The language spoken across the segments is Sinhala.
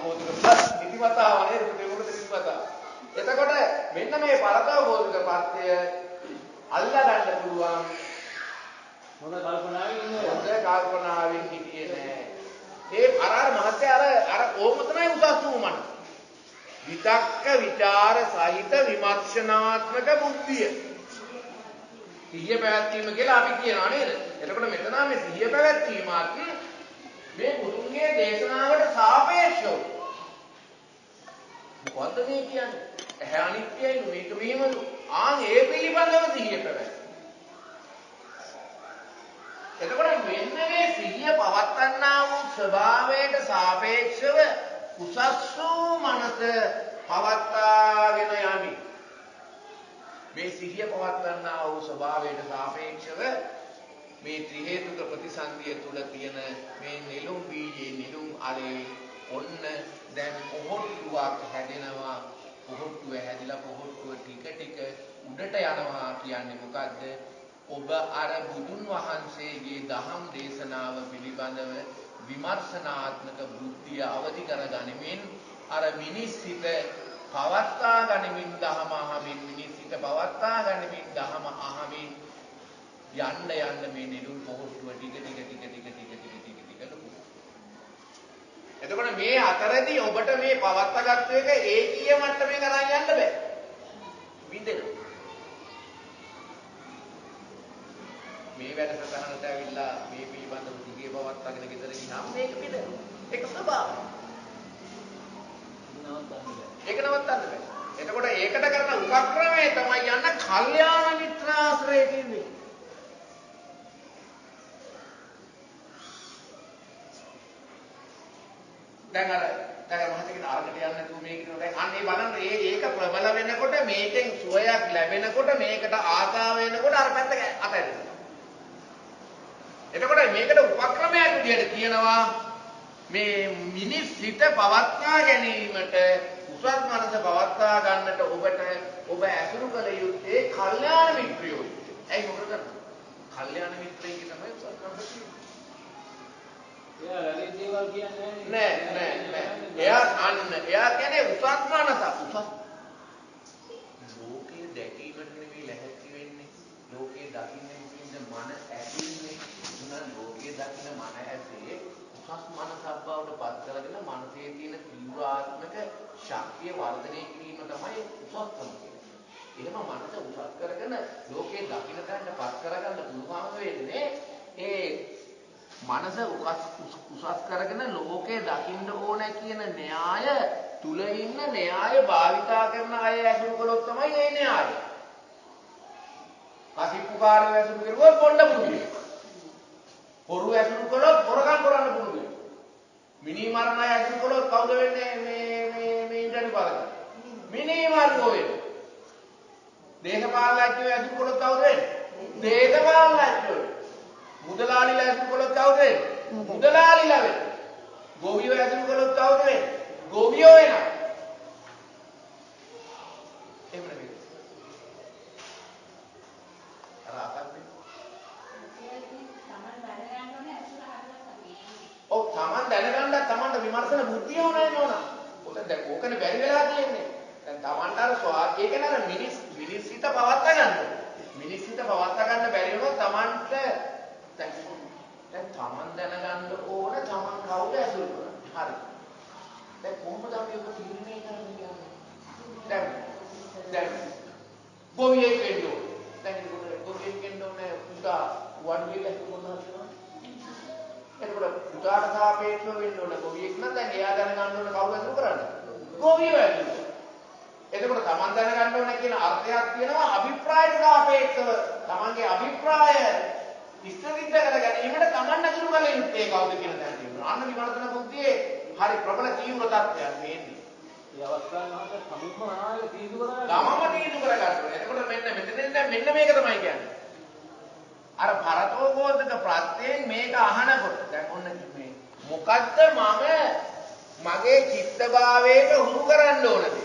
අවබෝධක ප්ලස් නිතිමතාව නේද? මොකද නිතිමතාව. එතකොට මෙන්න මේ පරතවබෝධක ප්‍රත්‍ය අල්ලා ගන්න පුළුවන්. හොඳ කල්පනාවෙන් ඉන්නේ. හොඳ කල්පනාවෙන් හිටියේ නෑ. ඒ අර මහත්ය අර ඕම තමයි උසස් වූ මනස. විතක්ක විචාර සහිත විමර්ශනාත්මක බුද්ධිය. සිහිය පැවැත්වීම කියලා අපි කියනවා නේද? එතකොට මෙතන මේ සිහිය පැවැත්වීමත් මේ බුදුන්ගේ දේශනාවට සාපේක්ෂව. මොකද්ද මේ කියන්නේ? ඇහැ අනිත්‍යයි මේක මෙහෙමද? ඒ පිළිබඳව සිහිය පැවැත්වීම. එතකොට මෙන්න මේ සිහිය පවත්වන්නා වූ ස්වභාවයට සාපේක්ෂව උසස් වූ මනස පවත්වාගෙන යමි. මේ සිහිය පවත්වන්නා වූ ස්වභාවයට සාපේක්ෂව මේ ත්‍රි හේතුක ප්‍රතිසන්දිය තුල තියෙන මේ නෙළුම් බීජේ නෙළුම් අලේ ඔන්න දැන් පොහොට්ටුවක් හැදෙනවා. පොහොට්ටුව හැදිලා පොහොට්ටුව ටික ටික උඩට යනවා කියන්නේ මොකද්ද? ඔබ අර බුදුන් වහන්සේගේ දහම් දේශනාව පිළිබඳව විමර්ශනාත්මක බුද්ධිය අවදි කරගනිමින් අර මිනිස් සිත පවත්වා ගනිමින් දහම අහමින් මිනිස් සිත පවත්වා ගනිමින් දහම අහමින් යන්න මේ නෙළුම් පොහොට්ටුව ටික ලොකු. එතකොට මේ අතරදී ඔබට මේ පවත්වාගත්තු එක ඒකීය මට්ටමේ කරන් යන්න බෑ. විඳිනවා. මේ වැඩසටහනට ඇවිල්ලා මේ පිළිබඳව දිගේ පවත්වාගෙන ගෙදර ගියාම මේක පිළිදෙනවා. ඒක ස්වභාවය. ඒක නවත්තන්න බෑ. එතකොට ඒකට කරන උපක්‍රමය තමයි යන්න කල්යාණ මිත්‍ර ආශ්‍රය කියන්නේ. දැන් මහත්තයා අරකට යන්න නැතුව මේක නේද? අන්න ඒ බලන්න ඒක ප්‍රබල වෙනකොට මේකෙන් සුවයක් ලැබෙනකොට මේකට ආසාව වෙනකොට අර පැත්ත අතහැරෙනවා. එතකොට මේකට උපක්‍රමයක් විදිහට කියනවා මේ මිනිස් සිත පවත්වා ගැනීමට උසස් මනස පවත්වා ගන්නට ඔබ ඇසුරු කළ යුත්තේ කල්යාණ මිත්‍රයෝ. ඇයි මොකද? කල්යාණ මිත්‍රයෙක් තමයි උසස් මනස කියන්නේ. එයා වැඩි දේවල් කියන්නේ නෑ. එයා කියන්නේ උසස් මනස. ලෝකයේ දැකීමට නෙවෙයි ලැහැත්ති වෙන්නේ. ලෝකයේ දකින්නේ මන ඇතින්නේ. ලෝකයේ දකින්න මන ඇසේ උසස් මනසක් බවට පත් කරගෙන මනසේ තියෙන තීව්‍රාත්මක ශක්තිය වර්ධනය කිරීම තමයි උසස්කම කියන්නේ. එහෙම මනස උසස් කරගෙන ලෝකයේ දකින්න ගන්න පත් කරගන්න පුළුවන් වෙන්නේ ඒ මනස උසස් කරගෙන ලෝකයේ දකින්න ඕන කියන න්‍යාය තුල ඉන්න න්‍යාය භාවිතා කරන අය ඇසුරු කළොත් තමයි ඒ න්‍යාය. කසිප්පුකාරයෝ ඇසුරු කරුවොත් පොණ්ඩ පුරුදු. පොරු ඇසුරු කළොත් හොරකම් කරන්න පුළුවන්. මිනි මරණ අය ඇසුරු කළොත් කවුද වෙන්නේ මේ ඉන්ටර්වයුව බලන්න. මිනි මරණෝ වෙන්නේ. දේශපාලනඥයෝ ඇසුරු කළොත් කවුද වෙන්නේ? දේශපාලනඥයෝ. මුදලාලිලා ඇසුරු කළොත් කවුද වෙන්නේ? මුදලාලිලා වෙන්නේ. ගෝවියෝ ඇසුරු කළොත් කවුද වෙන්නේ? ගෝවියෝ වෙනවා. එහෙම නෙවෙයි. තමන් දැනගන්නත් තමන්ට විමර්ශන බුද්ධිය ඕනේ නෝනා. ඔතන දැන් ඕකනේ බැරි වෙලා තියෙන්නේ. දැන් තමන්ට අර ස්වාර්ථය කියන අර මිනිස් හිත පවත්වා ගන්න. මිනිස් හිත පවත්වා ගන්න බැරි වුණොත් තමන්ට දැන් තමන් දැනගන්න ඕන තමන් කවුද ඇසුරු කරන්නේ. හරි. දැන් කොහොමද අපි ඔක තීරණය කරන්නේ කියන්නේ? දැන් ගොවියෙක් වෙන්න ඕන. දැන් ගොවියෙක් වෙන්න ඕනේ පුතා වන්දියේ ඇසුරු කරනවා. එතකොට පුතාට සාපේක්ෂව වෙන්න ඕන ගොවියෙක් නම් දැන් එයා දැනගන්න ඕන කවුරු ඇසුරු කරන්නේ? ගොවියෝ ඇසුරු. එතකොට තමන් දැනගන්න ඕන කියන අර්ථයක් තියෙනවා අභිප්‍රායට සාපේක්ෂව තමන්ගේ අභිප්‍රාය ඉස්තරිත කර ගැනීමට තමන් ඇසුරු කළ යුත්තේ කවුද කියන තැන තියෙනවා. අන්න විමර්ශන බුද්ධියේ හරි ප්‍රබල තීව්‍ර තත්ත්වයක් මේන්නේ. මේ අවස්ථාවේ මහත සමුම ආයේ තීන්දුව කරගන්න. ළමම තීන්දුව කරගන්නවා. එතකොට මෙන්න මේක තමයි කියන්නේ. අර පරතෝගෝධක ප්‍රත්‍යයෙන් මේක අහනකොට දැන් ඔන්න මේ මොකද්ද මගේ චිත්තභාවයට හුරු කරන්න ඕනද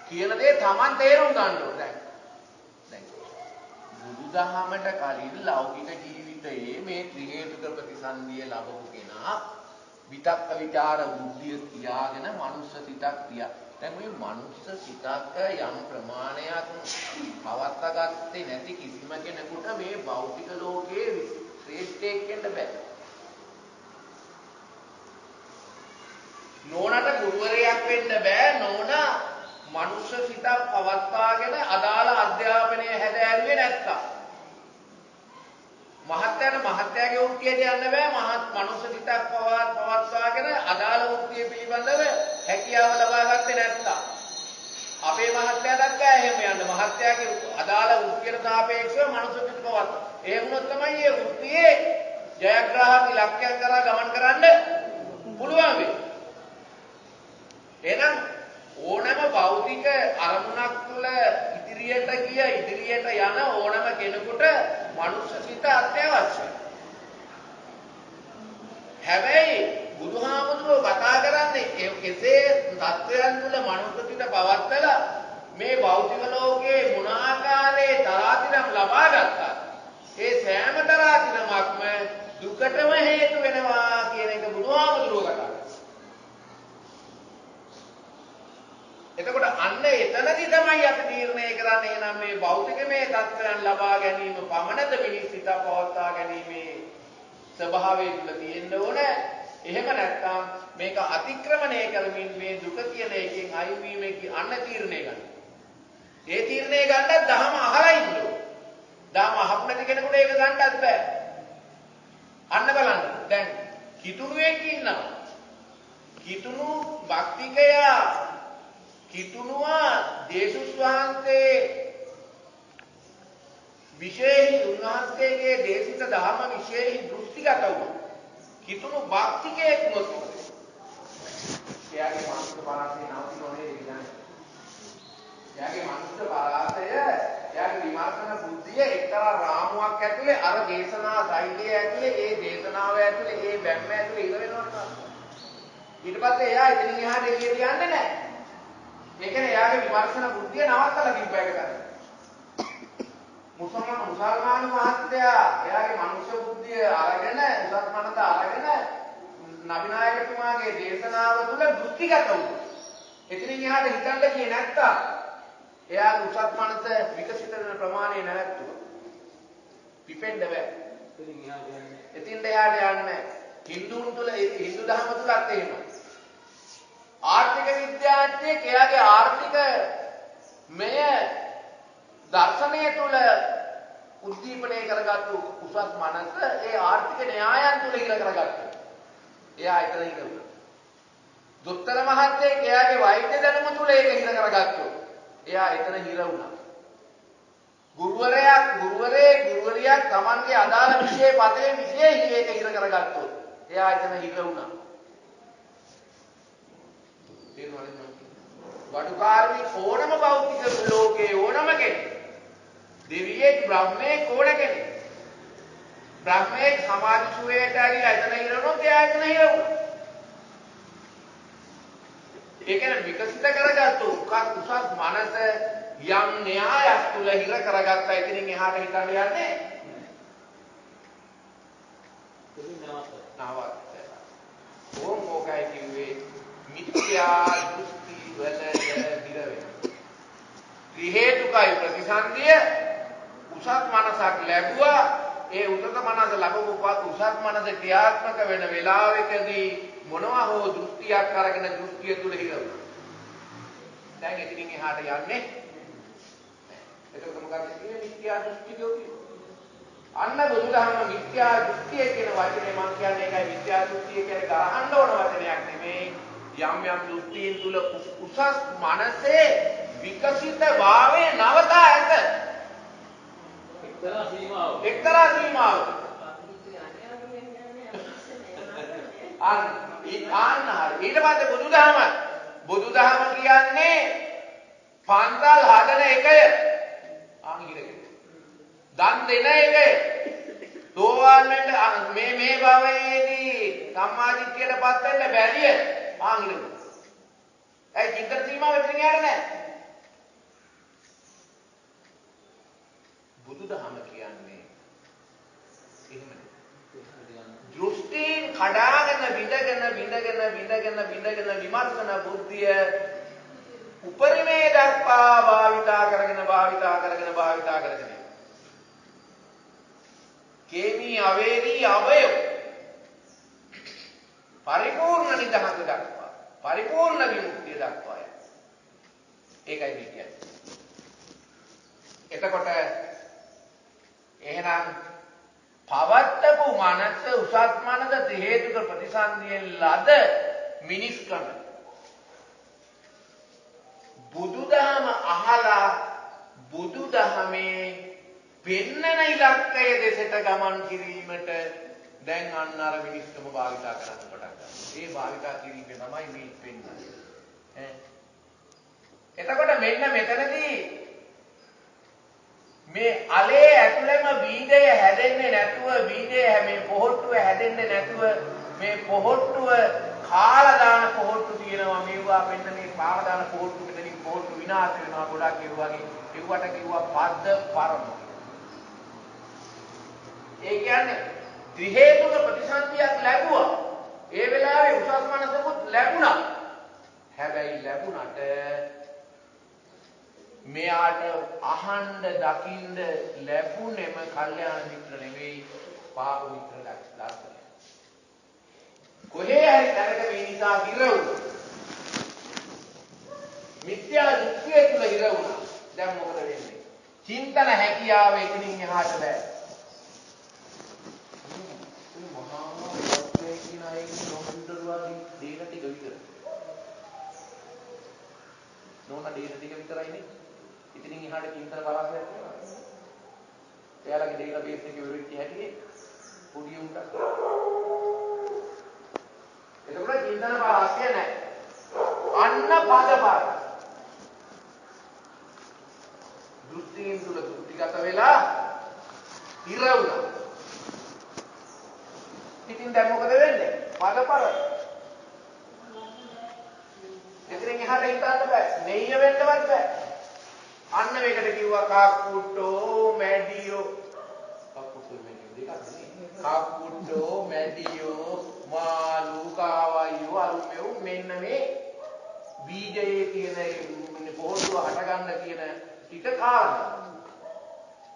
කියන දේ Taman තේරුම් ගන්න ඕනේ. දැන් බුදුදහමට කලින් ලෞකික ජීවිතයේ මේ ත්‍රි හේතුක ප්‍රතිසන්දිය ලැබපු කෙනා විතක්ක ਵਿචාර බුද්ධිය තියාගෙන මනුස්ස සිතක් තියා. දැන් මේ මනුස්ස සිතක යම් ප්‍රමාණයක් පවත්වාගත්තේ නැති කිසිම කෙනෙකුට මේ භෞතික ලෝකයේ ශ්‍රේෂ්ඨයෙක් වෙන්න බෑ. නෝනට ගුරුවරයෙක් වෙන්න බෑ. නෝනා මනුස්ස සිතක් පවත්වාගෙන අදාළ අධ්‍යාපනය හැදෑරුවේ නැත්තම්. මහත්යන මහත්යාගේ වෘත්තියට යන්න බෑ. මනුස්ස සිතක් පවත්වාගෙන අදාළ වෘත්තිය පිළිබඳව හැකියාව ලබා ගත්තේ නැත්තම්. අපේ මහත්යාටත් බෑ එහෙම යන්න. මහත්යාගේ අදාළ වෘත්තියට සාපේක්ෂව මනුස්ස සිත පවත්වා. ඒ වුණොත් තමයි මේ වෘත්තියේ ජයග්‍රාහක ඉලක්කයක් කරා ගමන් කරන්න පුළුවන් වෙන්නේ. එහෙනම් ඕනෑම භෞතික අරමුණක් තුළ ඉදිරියට යන ඕනෑම කෙනෙකුට මනුස්ස සිත අත්‍යවශ්‍යයි. හැබැයි බුදුහාමුදුරුවෝ කතා කරන්නේ කෙසේ තත්ත්වයන් තුළ මනුස්ස සිත පවත්වලා මේ භෞතික ලෝකයේ මොන ආකාරයේ තරාතිරම් ලබා ගත්තා. ඒ සෑම තරාතිරමක්ම දුකටම හේතු වෙනවා කියන එක බුදුහාමුදුරුවෝ කතා කරනවා. එතකොට අන්න එතනදී තමයි අපි තීරණය කරන්නේ එහෙනම් මේ භෞතිකමය தත්ත්වයන් ලබා ගැනීම පමණද මිනිස් සිත පවත්වා ගැනීමේ ස්වභාවය තුළ තියෙන්න ඕනේ. එහෙම නැත්නම් මේක අතික්‍රමණය කරමින් මේ දුක කියන එකෙන් අයින් වීමේ අන්න තීරණය ගන්න. ඒ තීරණය ගන්නත් දහම අහලා ඉන්න ඕනේ. දහම අහපු නැති කෙනෙකුට ඒක ගන්නත් බෑ. අන්න බලන්න. දැන් කිතුණුවෙක් ඉන්නවා. කිතුණු භක්තිකයා කිතුණුවා දේශුස් වහන්සේ විශේෂ උන්වහන්සේගේ දේශිත ධර්ම විශේෂ දෘෂ්ටිගත වුණා. කිතුණු භක්තිකයෙක් නොතිබුණා. එයාගේ මනස පරාසය නවතිනෝනේ කියන්නේ. එයාගේ මනස පරාසය එයාගේ විමර්ශන බුද්ධිය එක්තරා රාමුවක් ඇතුලේ අර දේශනා ශෛලිය ඇතුලේ ඒ දේශනාව ඇතුලේ ඒ බැම්ම ඇතුලේ ඉර වෙනවා. ඊට පස්සේ එයා ඉතින් එහාට එළියට යන්නේ නැහැ. ඒ කියන්නේ එයාගේ විමර්ශන බුද්ධිය නවත්තලා තිබ්බයක ගන්න. මුසල්මාන මහත්තයා එයාගේ මනුෂ්‍ය බුද්ධිය අරගෙන උසස් මනස අරගෙන නබිනායකතුමාගේ දේශනාව තුළ දෘෂ්ටිගත වුණා. එතනින් එහාට හිතන්න ගියේ නැත්තම් එයාගේ උසස් මනස විකසිත වෙන ප්‍රමාණය නැවතුණා. පිපෙන්න බෑ. එතින් එහාට යන්නේ හින්දුන් තුළ හින්දු ධර්ම තුලත් එහෙමයි. ආර්ථික විද්‍යාඥයෙක් එයාගේ ආර්ථික මෙය දර්ශනය තුළ උද්දීපනය කරගත්තු උසස් මනස ඒ ආර්ථික න්‍යායයන් තුළ ඉර කරගත්තා. එයා එතන ඉර වුණා. දොස්තර මහත්තයෙක් එයාගේ වෛද්‍ය දැනුම තුළ ඒක ඉර කරගත්තා. එයා එතන ඉර වුණා. ගුරුවරයෙක් Tamanගේ අදාළ විෂය පතේ විශේෂ ඒක ඉර කරගත්තා. එයා එතන ඉර වුණා. වඩුකාරී ඕනම භෞතික ලෝකයේ ඕනම කෙනෙක් දෙවියෙක් බ්‍රහ්මයෙක් ඕන කෙනෙක් බ්‍රහ්මයෙක් සමාධි සුවයට ඇවිල්ලා එතන ඉරනොත් එයා එතන ඉරවුණා. ඒ කියන්නේ විකසිත කරගත්තු උසස් මනස යම් න්‍යායක් තුල හිර කරගත්තා. ඉතින් එහාට හිතන්න යන්නේ ඕකයි කිව්වේ මිත්‍යා දෘෂ්ටි වල හිර වෙනවා. ත්‍රි හේතුකයි ප්‍රතිසන්දිය උසස් මනසක් ලැබුවා. ඒ උසස් මනස ලැබුවපත් උසස් මනස ක්‍රියාත්මක වෙන වෙලාවකදී මොනවා හෝ දෘෂ්ටියක් අරගෙන දෘෂ්ටිය තුල හිර වුණා. දැන් එතනින් එහාට යන්නේ එතකොට මොකක්ද කියන්නේ මිත්‍යා දෘෂ්ටි කියන්නේ? අන්න බුදුදහම මිත්‍යා දෘෂ්ටිය කියන වචනේ මම කියන්නේ ඒකයි. මිත්‍යා දෘෂ්ටිය කියන්නේ ගරහන්න ඕන වචනයක් නෙමෙයි. යම් දෘෂ්ටීන් තුල උසස් මනසේ විකසිත භාවයේ නවතා ඇත. එක්තරා සීමාව. ඊට පස්සේ බුදුදහම කියන්නේ පන්සල් හදන එකය. දන් දෙන එකය. සෝවාන් වෙන්න මේ භවයේදී සම්මාදිට්ඨියටපත් වෙන්න බැරිය. ඇයි චින්තන සීමාව එතනින් යන්නේ නැහැ. බුදුදහම කියන්නේ එහෙම නෙවෙයි. දෘෂ්ටීන් කඩාගෙන විඳගෙන විමර්ශන බුද්ධිය උපරිමේ දක්වා භාවිතා කරගෙන කේමී අවේදී අභය පරිපූර්ණ නිදහස දක්වා පරිපූර්ණ විමුක්තිය දක්වා ඒකයි මේ කියන්නේ. එතකොට එහෙනම් පවත්තපු මනස උසස් මනස ත්‍රි හේතුක ප්‍රතිසන්දියෙන් ලද මිනිස්කම බුදුදහම අහලා බුදුදහමේ පෙන්නන ඉලක්කය දෙසට ගමන් කිරීමට දැන් අන්න අර මිනිස්කම භාවිතා කරන්න පටන් ගන්නවා. ඒ භාවිතා කිරීමේ තමයි මේ පෙන්නන්නේ. එතකොට මෙන්න මෙතනදී මේ අලේ ඇතුළෙම බීජය හැදෙන්නේ නැතුව මේ පොහොට්ටුව හැදෙන්නේ නැතුව මේ පොහොට්ටුව කාලා දාන පොහොට්ටු තියෙනවා මේවා මෙන්න මේ පාව දාන පොහොට්ටු මෙතනින් පොහොට්ටු විනාශ වෙනවා ගොඩක් ඒ වගේ ඒවට කිව්වා පද්ද පරම. ඒ කියන්නේ ත්‍රි හේතුක ප්‍රතිසන්දියක් ලැබුවා. ඒ වෙලාවේ උසස් මනසකුත් ලැබුණා. හැබැයි ලැබුණට මෙයාට අහන්න දකින්න ලැබුණෙම කල්යාණ මිත්‍ර නෙවෙයි පාප මිත්‍ර ලක්ෂණ. කොහේ හරි තැනක මේ නිසා හිර වුණා. මිත්‍යා දෘෂ්ටිය තුල හිර වුණා. දැන් මොකද වෙන්නේ? චින්තන හැකියාව එතනින් එහාට බෑ. මේ මහා වස්තුවේ කියන අයගේ කම්පියුටර් වලින් දේන ටික විතර. නෝනා දේන ටික විතරයි නේ. ඉතින් එහාට චින්තන බලයක් තියෙනවා. එයාලගේ දේන බේස් එකේ වෙරිච්ච හැටි පොඩි උන්ට. එතකොට චින්තන බලයක් නැහැ. අන්න පදපාර. දෘෂ්ටියෙන් තුල දෘෂ්ටිගත වෙලා ඉර වුණා. ඉතින් දැන් මොකද වෙන්නේ? පදපාර. එතනින් එහාට හිතන්න බෑ. නෙయ్య වෙන්නවත් බෑ. අන්න මේකට කිව්වා කාකුට්ටෝ මැඩියෝ කාකුට්ටෝ මැඩියෝ මාළු කාවයියෝ අරුමෙව් මෙන්න මේ බීජයේ තියෙන පොහොට්ටුව හට ගන්න කියන ටික කාරණා.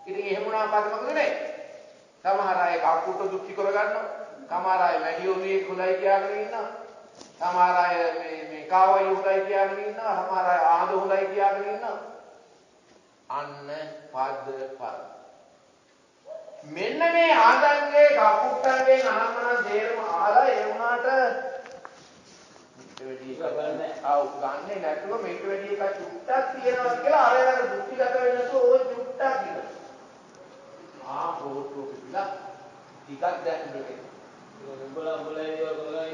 ඉතින් එහෙම වුණාම මොකද වෙන්නේ? සමහර අය කාකුට්ටෝ දුක්ඛි කරගන්නවා. සමහර අය මැඩියෝ වියේ කුලයි කියාගෙන ඉන්නවා. සමහර අය මේ කාවයියෝ හොඳයි කියාගෙන ඉන්නවා. සමහර අය ආද හොඳයි කියාගෙන ඉන්නවා. අන්න පද පද මෙන්න මේ ආදංගේ කපුට්ටන්ගේ අනම්මන දේරම ආලා ඒ වුණාට මෙතෙවදී ගන්නේ නැතුව මේක වැඩි එකක් චුට්ටක් තියෙනවා කියලා අරගෙන දුක්ඛිගත වෙන්නතු ඕ චුට්ටක් කියලා පොට්ටු පිටලා ටිකක් දැන් දෙකේ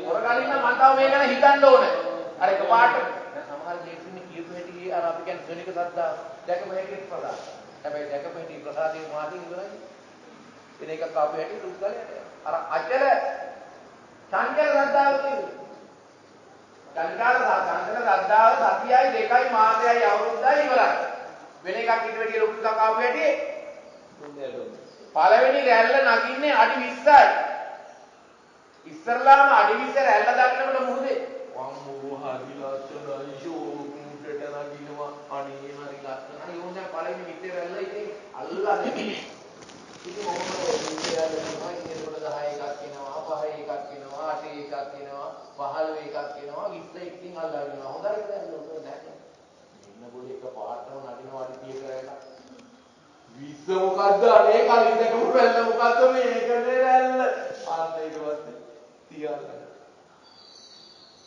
ඔරගලින්න මම තව මේ ගැන හිතන්න ඕනේ අර එකපාරට සමහර ජීවිතේ කියපු හැටි අර අපි කියන්නේ ක්ෂණික සද්දා දැකපු හැටි ප්‍රසාද. හැබැයි දැකපු හැටි ප්‍රසාදේ මාතින් ඉවරයි. වෙන එකක් ආපු හැටි දුක් ගලයට. අර අචල සංකල සද්දාව කියන්නේ. සංකල සද්දාව සතියයි දෙකයි මාසයයි අවුරුද්දයි ඉවරයි. වෙන එකක් ඊට වැඩිය ලොකු එකක් ආපු හැටි පළවෙනි රැල්ල නගින්නේ අඩි 20යි. ඉස්සරලාම අඩි 20 රැල්ල දකින්නකොට මොහොතේ වම්මෝ හරි ලස්සනයි ෂෝකුටට නගිනවා අනේ හරි ලස්සනයි ඕන පළවෙනි මිත්‍ය රැල්ල ඉතින් අල්ලන්නේ ඉතින් මොකද මිත්‍ය රැල්ල කියනවා ඉතින් ඒකට 10 එකක් එනවා 5 එකක් එනවා 8 එකක් එනවා 15 එකක් එනවා 20 එකකින් අල්ලනවා හොඳයි දැන් ඔක දැක්ක ඉන්න පොඩි එක පාටම නගිනවා අඩි 30 රැල්ල 20 මොකද්ද අනේ කලින් දැකපු රැල්ල මොකද්ද මේකනේ රැල්ල ආන්න ඊට පස්සේ තියාගන්න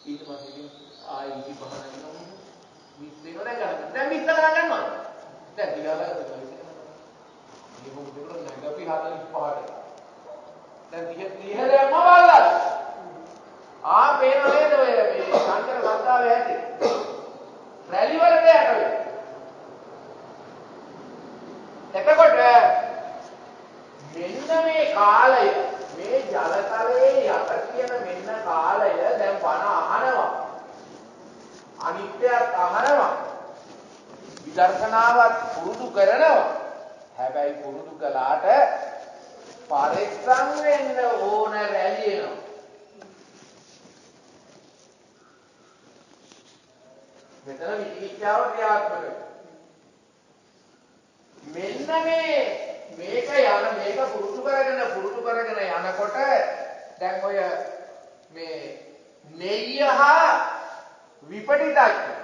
ඊට පස්සේ ආයි ඉති පහන යනවා 20 වෙනව දැන් ගන්න. දැන් 20 ගණන් ගන්නවා. දැන් තියාලා මේ මොකද කරන්නේ? අපි 45ට. දැන් 30 දැම්ම බලලා. පේනව නේද ඔය මේ සංකර සද්දාවේ ඇති. රැලි වල දෙයක් ඔය. එතකොට මෙන්න මේ කාලය මේ ජලතලයේ යට කියන මෙන්න කාලය දැන් බණ අහනවා. අනිත්‍යත් අහනවා. විදර්ශනාවත් පුරුදු කරනවා. හැබැයි පුරුදු කළාට පරිස්සම් වෙන්න ඕන රැළියනවා. නීතියාව ක්‍රියාත්මක මෙන්න මේක පුරුදු කරගෙන යනකොට දැන් ඔය මේ නෙය්‍ය හා විපටිතඥ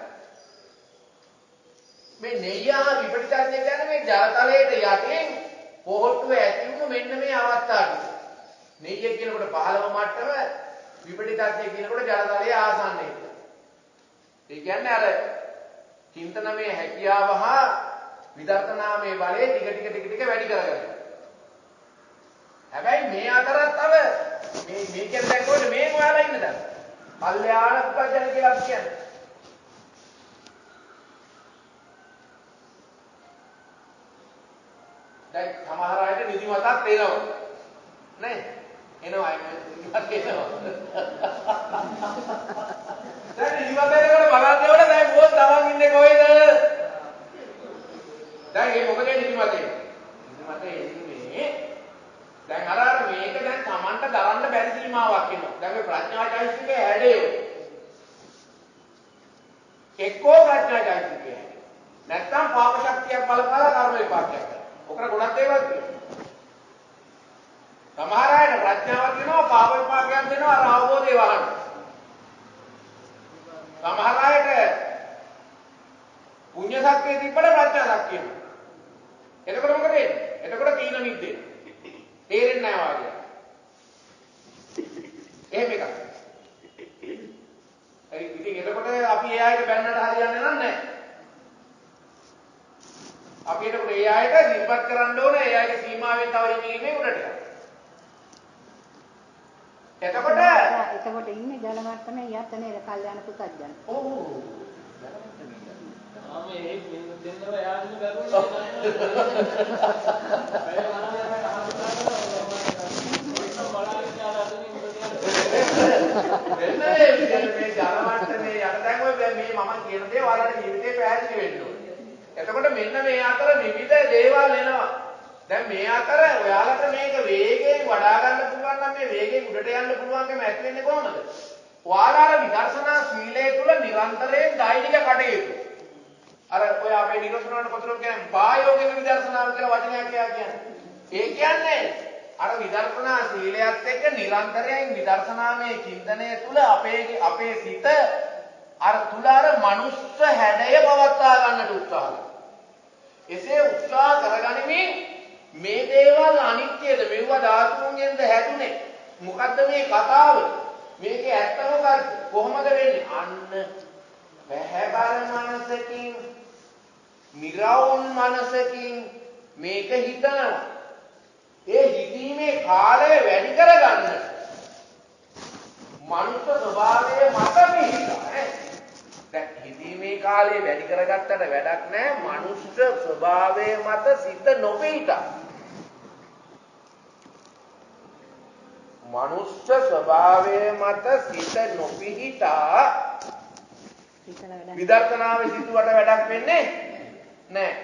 මේ නෙය්‍ය හා විපටිතඥ කියන්නේ මේ ජලතලයට යටින් පොහොට්ටුව ඇති වුණු මෙන්න මේ අවස්ථාව ටික. නෙය්‍ය කියනකොට 15 මට්ටම විපටිතඥ කියනකොට ජලතලයේ ආසන්නයේ. ඒ කියන්නේ අර චින්තනමේ හැකියාව හා විදර්ශනාමේ බලය ටික වැඩි කරගන්න. හැබැයි මේ අතරත් අර මේකෙන් දැන් කොහෙද මේ ඔයාලා ඉන්න දැන්. කල්යාණ පුත්‍රයන් කියලා කියන්නේ. දැන් සමහර අයට නිදිමතක් එනවා. නේ? එනවා නිදිමත එනවා. දැන් නිදිමත එනකොට බලන්නේවට දැන් මොකද තමන් ඉන්නේ කොහෙද? දැන් මේ මොකද නිදිමත එන්නේ? දැන් අර මේක දැන් තමන්ට දරන්න බැරි සීමාවක් එනවා. දැන් මේ ප්‍රඥා චෛතසිකයේ හැඩය. එක්කෝ ප්‍රඥා චෛතසිකය. නැත්තම් පාප ශක්තියක් බලපාලා කර්ම විපාකයක් කරනවා. ඔකට ගුණත් ඒවත් තියෙනවා. සමහර අය ප්‍රඥාවක් දෙනවා පාප විපාකයක් දෙනවා අර අවබෝධය වහන්න. සමහර අයට පුණ්‍ය ශක්තිය තිබ්බට ප්‍රඥා ශක්තිය නෑ. එතකොට මොකද වෙන්නේ? එතකොට තීන මිද්දේ. තේරෙන්නේ නැහැ වාගේ. එහෙම එකක්. ඉතින් එතකොට අපි ඒ ආයත බැන්නට හරියන්නේ නැහැ. අපි එතකොට ඒ ආයත නිර්පත් කරන්න ඕනේ. ඒ ආයත සීමාවෙන් තව ඉන්නේ උඩට. එතකොට ඉන්නේ ජල මට්ටමේ යත් නේද කල්යාණ පුතඥ. ඔව්. මේ දෙන්නව යාදින එතකොට මෙන්න මේ අතර විවිධ දේවල් එනවා. දැන් මේ අතර ඔයාලට මේක වේගයෙන් වඩා ගන්න පුළුවන් නම් මේ වේගයෙන් උඩට යන්න පුළුවන්කම ඇති වෙන්නේ කොහොමද? ඔයාලා අර විදර්ශනා සීලය තුල නිරන්තරයෙන් දෛනික කටයුතු. අර ඔය අපේ නිරෝධනවන පොතේ කියන වායෝගික විදර්ශනාව කියලා වචනයක් කියන්නේ. ඒ කියන්නේ අර විදර්ශනා සීලයත් එක්ක නිරන්තරයෙන් විදර්ශනාමය චින්තනය තුල අපේ සිත අර තුල අර මනුස්ස හැඩය පවත්වා ගන්නට උත්සාහ කරනවා. එසේ උත්සාහ කරගනිමින් මේ දේවල් අනිත්‍යද මෙව ධාතුන්ගෙන්ද හැදුනේ මොකද්ද මේ කතාව මේකේ ඇත්ත මොකද්ද කොහොමද වෙන්නේ අන්න පැහැබර මනසකින් නිරවුල් මනසකින් මේක හිතනවා ඒ හිතීමේ කාලය වැඩි කරගන්න මනුෂ්‍ය ස්වභාවය මත පිහිටා දැන් හිතීමේ කාලය වැඩි කරගත්තට වැඩක් නැහැ මනුෂ්‍ය ස්වභාවය මත සිත නොපිහිටා මනුෂ්‍ය ස්වභාවය මත සිත නොපිහිටා විදර්ශනාවේ සිතුවට වැඩක් වෙන්නේ නැහැ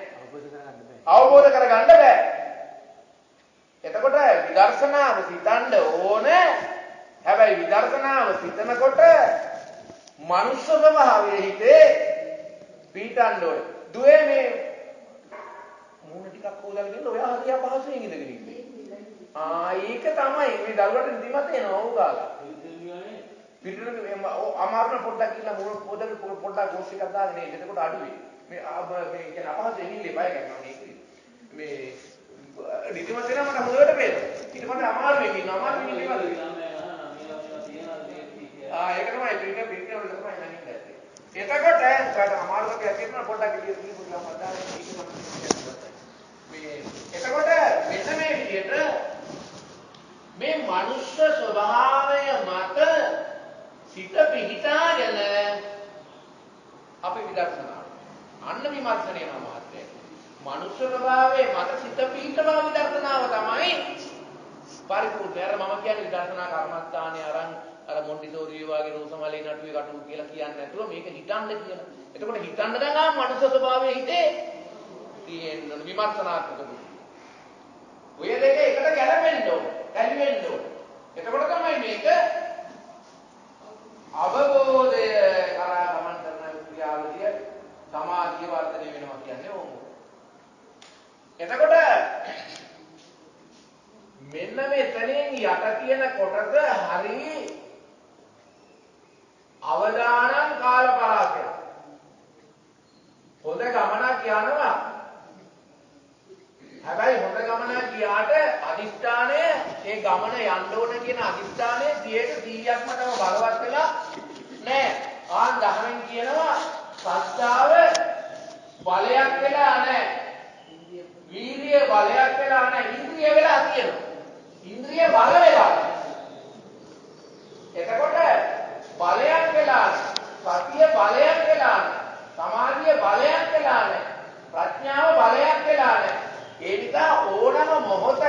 අවබෝධ කරගන්න බෑ එතකොට විදර්ශනාව සිතන්න ඕනේ හැබැයි විදර්ශනාව සිතනකොට මනුෂ්‍ය ස්වභාවයේ හිතේ පිහිටන්න ඕනේ දුවේ මේ මූණ ටිකක් හොදලා ගිහින් ඔයා හරිය පහසුවෙන් ඉඳගෙන ඉන්නේ ඒක තමයි මේ දරුවට නිදිමත එනවා ඕක ගාලා පිටුනේ අමාරුන පොඩ්ඩක් කියලා මූණ පොඩ්ඩක් ගෝස් එකක් දාගෙන ඉන්න එතකොට අඩුවේ මේ කියන්නේ අපහසුයෙන් ඉන්නේ බය කරනවා මේ නිදිමත එනවා මට හොදට පේනවා ඊට පස්සේ අමාරුවෙන් ඉන්නවා අමාරුවෙන් ඉන්නේ ඒක තමයි පිටින් වල තමයි නැන්නේ එතකොට ඒකට අමාරුවක් ඇතිවෙනවා පොඩ්ඩක් ඉලිය කියලා මම දාලා මේ එතකොට මෙන්න මේ විදිහට මේ මනුෂ්‍ය ස්වභාවය මත සිත පිහිටාගෙන අපි විදර්ශනාව අන්න විමර්ශනය මාත්‍රය මනුෂ්‍ය ස්වභාවයේ මත සිත පිහිටවා විදර්ශනාව තමයි පරිපූර්ණ අර මම කියන්නේ විදර්ශනා කර්මස්ථානයේ අර මොන්ටිසෝරි වගේ රෝසමලේ නටුවේ කටු කියලා කියන්නේ නැතුව මේක හිතන්න කියලා. එතකොට හිතන්න දැන් ආ මනුෂ්‍ය ස්වභාවයේ හිතේ තියෙන විමර්ශනාත්මක බුද්ධිය. ඔය දෙක එකට ගැලපෙන්න ඕනේ. ඇලිවෙන්න ඕනේ. එතකොට තමයි මේක අවබෝධය කරා ගමන් කරන ක්‍රියාවලිය තමන් යට තියෙන කොටස හරි අවදානම් කාල පරාසයක්. හොඳ ගමනක් යනවා. හැබැයි හොඳ ගමනක් ගියාට අදිෂ්ඨානය ඒ ගමන යන්න ඕන කියන අදිෂ්ඨානය 100%ක්ම තම බලවත් වෙලා නැහැ. ආන් 10න් කියනවා සත්‍යාව බලයක් වෙලා නැහැ. වීර්ය බලයක් වෙලා නැහැ. ඉන්ද්‍රිය වෙලා තියෙනවා. ඉන්ද්‍රිය බල වෙලා. එතකොට බලයක් වෙලා සතිය බලයක් වෙලා සමාධිය බලයක් වෙලා නැහැ. ප්‍රඥාව බලයක් වෙලා නැහැ. ඒ නිසා ඕනම මොහොතක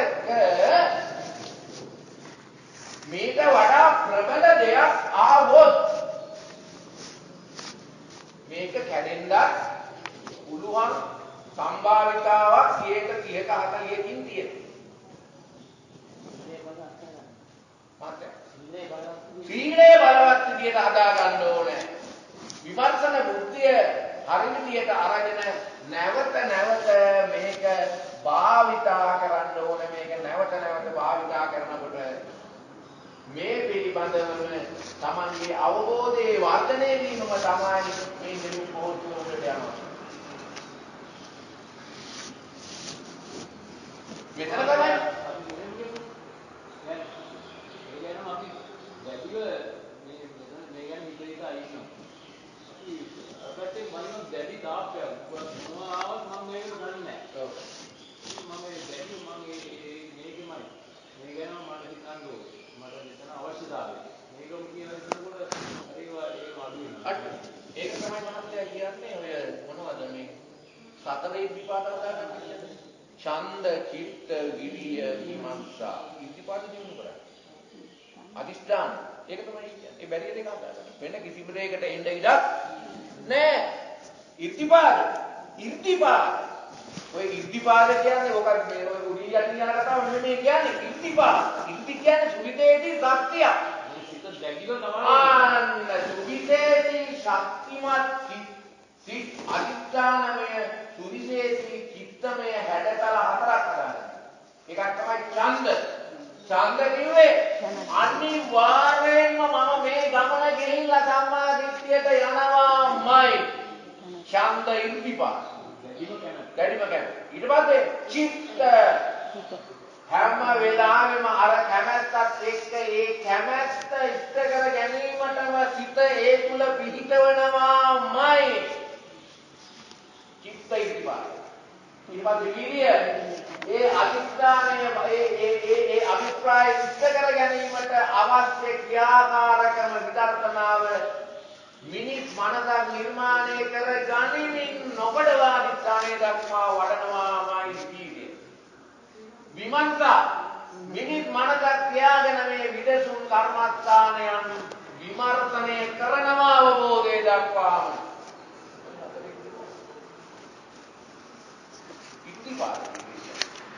මේක වඩා ප්‍රබල දෙයක් ආවොත් මේක කැඩෙන්නත් පුළුවන් සම්භාවිතාවක් 100ක 30ක 40කින් තියෙනවා. සීලේ බලවත් විදියට හදා ගන්න ඕනේ. විමර්ශන බුද්ධිය හරි විදියට අරගෙන නැවත මේක භාවිතා කරන්න ඕනේ. මේක නැවත භාවිතා කරනකොට මේ පිළිබඳවම තමන්ගේ අවබෝධයේ වර්ධනය වීමම තමයි මේ නිරුක්ෝධයට යනවා. මෙතන තමයි දැඩි තාප්පයක් මොනවා ආවත් මම මේක ගන්නේ නැහැ. මම දැඩි මම මේකමයි. මේ ගැන මට හිතන්න ඕනේ. මට මෙතන අවශ්‍යතාවය. මේකම කියලා හිතනකොට හරි ඒ අඩු වෙනවා. ඒක තමයි මහත්තයා කියන්නේ ඔය මොනවද මේ සතර ඉද්ධිපාද වලට කියන්නේ. ඡන්ද, චිත්ත, විරිය, විමර්ශා ඉද්ධිපාද දිනු කරා. අදිෂ්ඨාන ඒක තමයි කියන්නේ. ඒ බැරිය දෙක හදාගන්න. වෙන කිසිම දෙයකට එන්න ඉඩක් නෑ. ඉර්ධිපාද ඔය ඉර්ධිපාද කියන්නේ ඔක මේ ඔය උඩින් යටින් යන කතාව නෙමෙයි කියන්නේ ඉර්ධිපාද. ඉර්ධි කියන්නේ සුවිතේදී ශක්තිය. මේ සිත දැඩිව තමයි ආන්න සුවිතේදී ශක්තිමත් සිත් අදිෂ්ඨානමය සුවිශේෂී චිත්තමය හැඩතල හතරක් හදාගන්න. එකක් තමයි ඡන්ද. ඡන්ද කිව්වේ අනිවාර්යෙන්ම මම මේ ගමන ගෙහිලා සම්මා දිට්ඨියට යනවාමයි. ඡන්ද ඉර්ධිපාද. දැඩිම කැමැත්ත. ඊට පස්සේ චිත්ත හැම වෙලාවෙම අර කැමැත්තත් එක්ක ඒ කැමැත්ත ඉෂ්ට කර ගැනීමටම සිත ඒ තුල පිහිටවනවාමයි. චිත්ත ඉර්ධිපාද. ඊට පස්සේ විරිය ඒ අදිස්ථානය ඒ අභිප්‍රාය ඉෂ්ට කර ගැනීමට අවශ්‍ය ක්‍රියාකාරකම විදර්ශනාව මිනිස් මනසක් නිර්මාණය කර ගනිමින් නොකඩවා අදිස්ථානයේ දක්වා වඩනවාමයි වීර්යය. විමර්ශා මිනිස් මනසක් තියාගෙන මේ විදසුන් කර්මස්ථානයන් විමර්ශනය කරනවා අවබෝධය දක්වාම.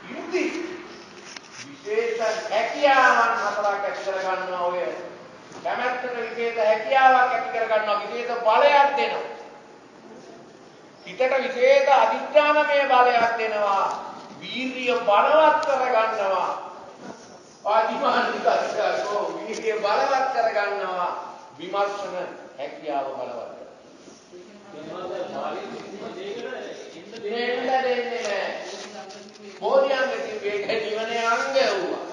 ඉර්ධි විශේෂ හැකියාවන් හතරක් ඇති කර ගන්නවා. ඔය කැමැත්තට විශේෂ හැකියාවක් ඇති කර ගන්නවා. විශේෂ බලයක් දෙනවා. හිතට විශේෂ අධිෂ්ඨානමය බලයක් දෙනවා. වීර්ය බලවත් කර ගන්නවා. ආදිමානිකෝ වීර්ය බලවත් කර ගන්නවා. විමර්ශන හැකියාව බලවත් බෝධියංග කිව්වේ ඒක නිවනේ අංග වුණා.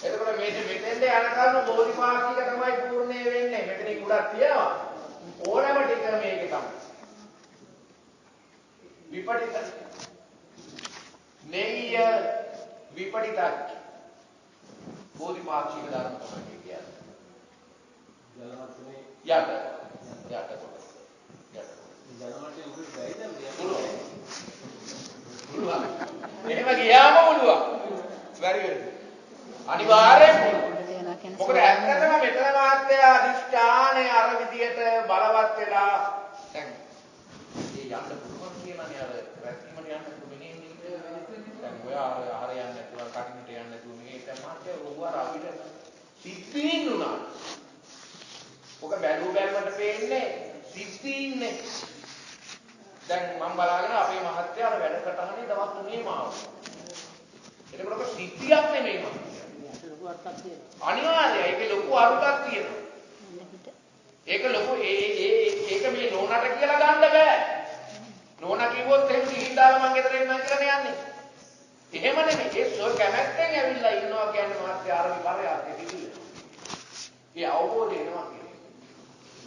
එතකොට මෙතෙන්ද යනකම් බෝධිපාක්ෂික තමයි පූර්ණේ වෙන්නේ. මෙතනින් උඩක් තියෙනවා. ඕනම ටික මේකේ තමයි. විපටිත නෙය්‍ය විපටිත බෝධිපාක්ෂික ධර්ම තමයි කියන්නේ. යට කොට. ජනමතේ උඩ බැයිද පුළුවන්. එහෙම ගියාම පුළුවන්. very good. අනිවාර්යෙන් පුළුවන්. මොකද ඇත්තටම මෙතන මාත්‍ය අධිෂ්ඨානය අර විදියට බලවත් වෙලා දැන් මේ යන්න පුළුවන් කියලානේ අර රැකීමට යන්න පුළුවන් නේ. දැන් ඔය ආහාර යන්න නැතුව කටින්ට යන්න නැතුව මේක මාත්‍ය ඔව්වර අපිට සිද්ධීන් උනා. ඔක බැලුමට පේන්නේ සිද්ධීන්නේ. දැන් මම බලාගෙන අපේ මහත්තයා වැඩ කටහනේ දවස් 3ේම ආවා. එතකොට ඔක සිද්ධියක් නෙමෙයි මම. වර්තක් තියෙනවා. අනිවාර්යයි. ඒකේ ලොකු අරුතක් තියෙනවා. ඒක ලොකු ඒක මේ නෝනාට කියලා ගන්න බෑ. නෝනා කිව්වොත් එහෙම ගිහින් දාලා මං ගෙදර එන්නම් කියලා යන්නේ. එහෙම නෙමෙයි. ඒ සෝ කැමැත්තෙන් ඇවිල්ලා ඉන්නවා කියන්නේ මාත්‍ය ආරම්භ පරයාත් ඉතිවිල. ඒ අවබෝධය එනවා කියන්නේ.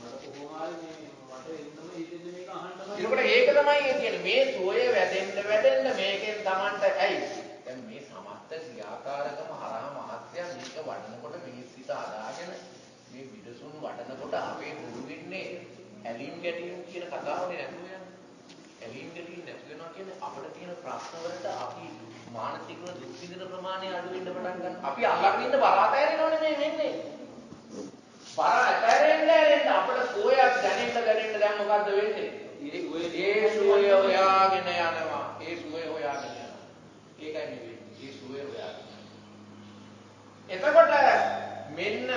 මට කොහොම හරි මට එන්නම හිතෙන්නේ මේක අහන්නම. ඒකට ඒක තමයි කියන්නේ මේ සෝය වැඩෙන්න මේකෙන් Tamanට ඇයි? දැන් මේ සමස්ත ක්‍රියාකාරකම හරහා මහත්ය මේක වඩනකොට මිනිස් හිත හදාගෙන මේ විදසුන් වඩනකොට අපේ දුරු වෙන්නේ ඇලින් ගැටීම් කියන කතාවනේ නැතුව යන්නේ. ඇලින් ගැටීම් නැති වෙනවා කියන්නේ අපිට තියෙන ප්‍රශ්න වලට අපි මානසිකව දුක් විඳින ප්‍රමාණය අඩු වෙන්න පටන් ගන්නවා. අපි අල්ලගෙන ඉන්න බර අතහැරෙනවනේ මේ වෙන්නේ. බර අතහැරෙන්න අපිට සෝයක් දැනෙන්න දැන් මොකද්ද වෙන්නේ? ඒ සෝය හොයාගෙන යනවා. ඒ සෝය හොයාගෙන යනවා. ඒකයි මේ වෙන්නේ. ඒ සෝය හොයාගෙන. එතකොට මෙන්න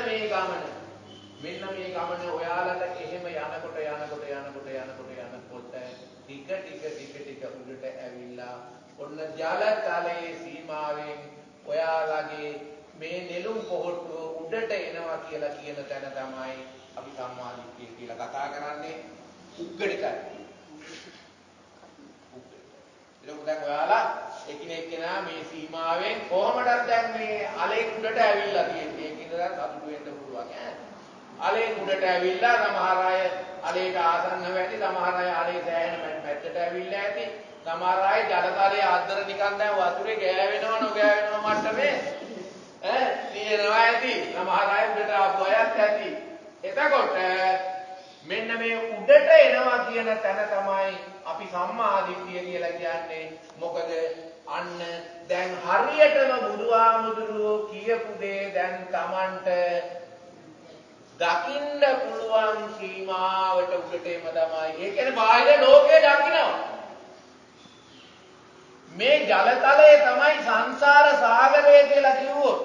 මේ ගමන ඔයාලට එහෙම යනකොට ටික උඩට ඇවිල්ලා ඔන්න ජලතලයේ සීමාවෙන් ඔයාලගේ මේ නෙළුම් පොහොට්ටුව උඩට එනවා කියලා කියන තැන තමයි අපි සම්මාදිට්ඨිය කියලා කතා කරන්නේ. උග්ගණිකයි. එතකොට දැන් ඔයාලා එකිනෙකනා මේ සීමාවෙන් කොහොමද දැන් මේ අලේ උඩට ඇවිල්ලා තියෙන්නේ? ඒකින්ද සතුටු වෙන්න පුළුවන් ඈ. අලේ උඩට ඇවිල්ලා සමහර අය අලේට ආසන්න වෙටි, සමහර අය අලේ සෑහෙන පැත්තට ඇවිල්ලා ඇති. සමහර අය ජලතලයේ ආද්දර නිකන් දැන් වතුරේ ගෑවෙනව නොගෑවෙනව මට්ටමේ ඈ තියෙනවා ඇති. සමහර අය උඩට ආපු අයත් ඇති. එතකොට මෙන්න මේ උඩට එනවා කියන තැන තමයි අපි සම්මාදිට්ඨිය කියලා කියන්නේ. මොකද අන්න දැන් හරියටම බුදුහාමුදුරුවෝ කියපු දේ දැන් Tamanට දකින්න පුළුවන් සීමාවට උඩට එම තමයි. ඒ කියන්නේ බාහිර ලෝකේ දකිනවා. මේ ජලතලයේ තමයි සංසාර සාගරය කියලා කිව්වොත්.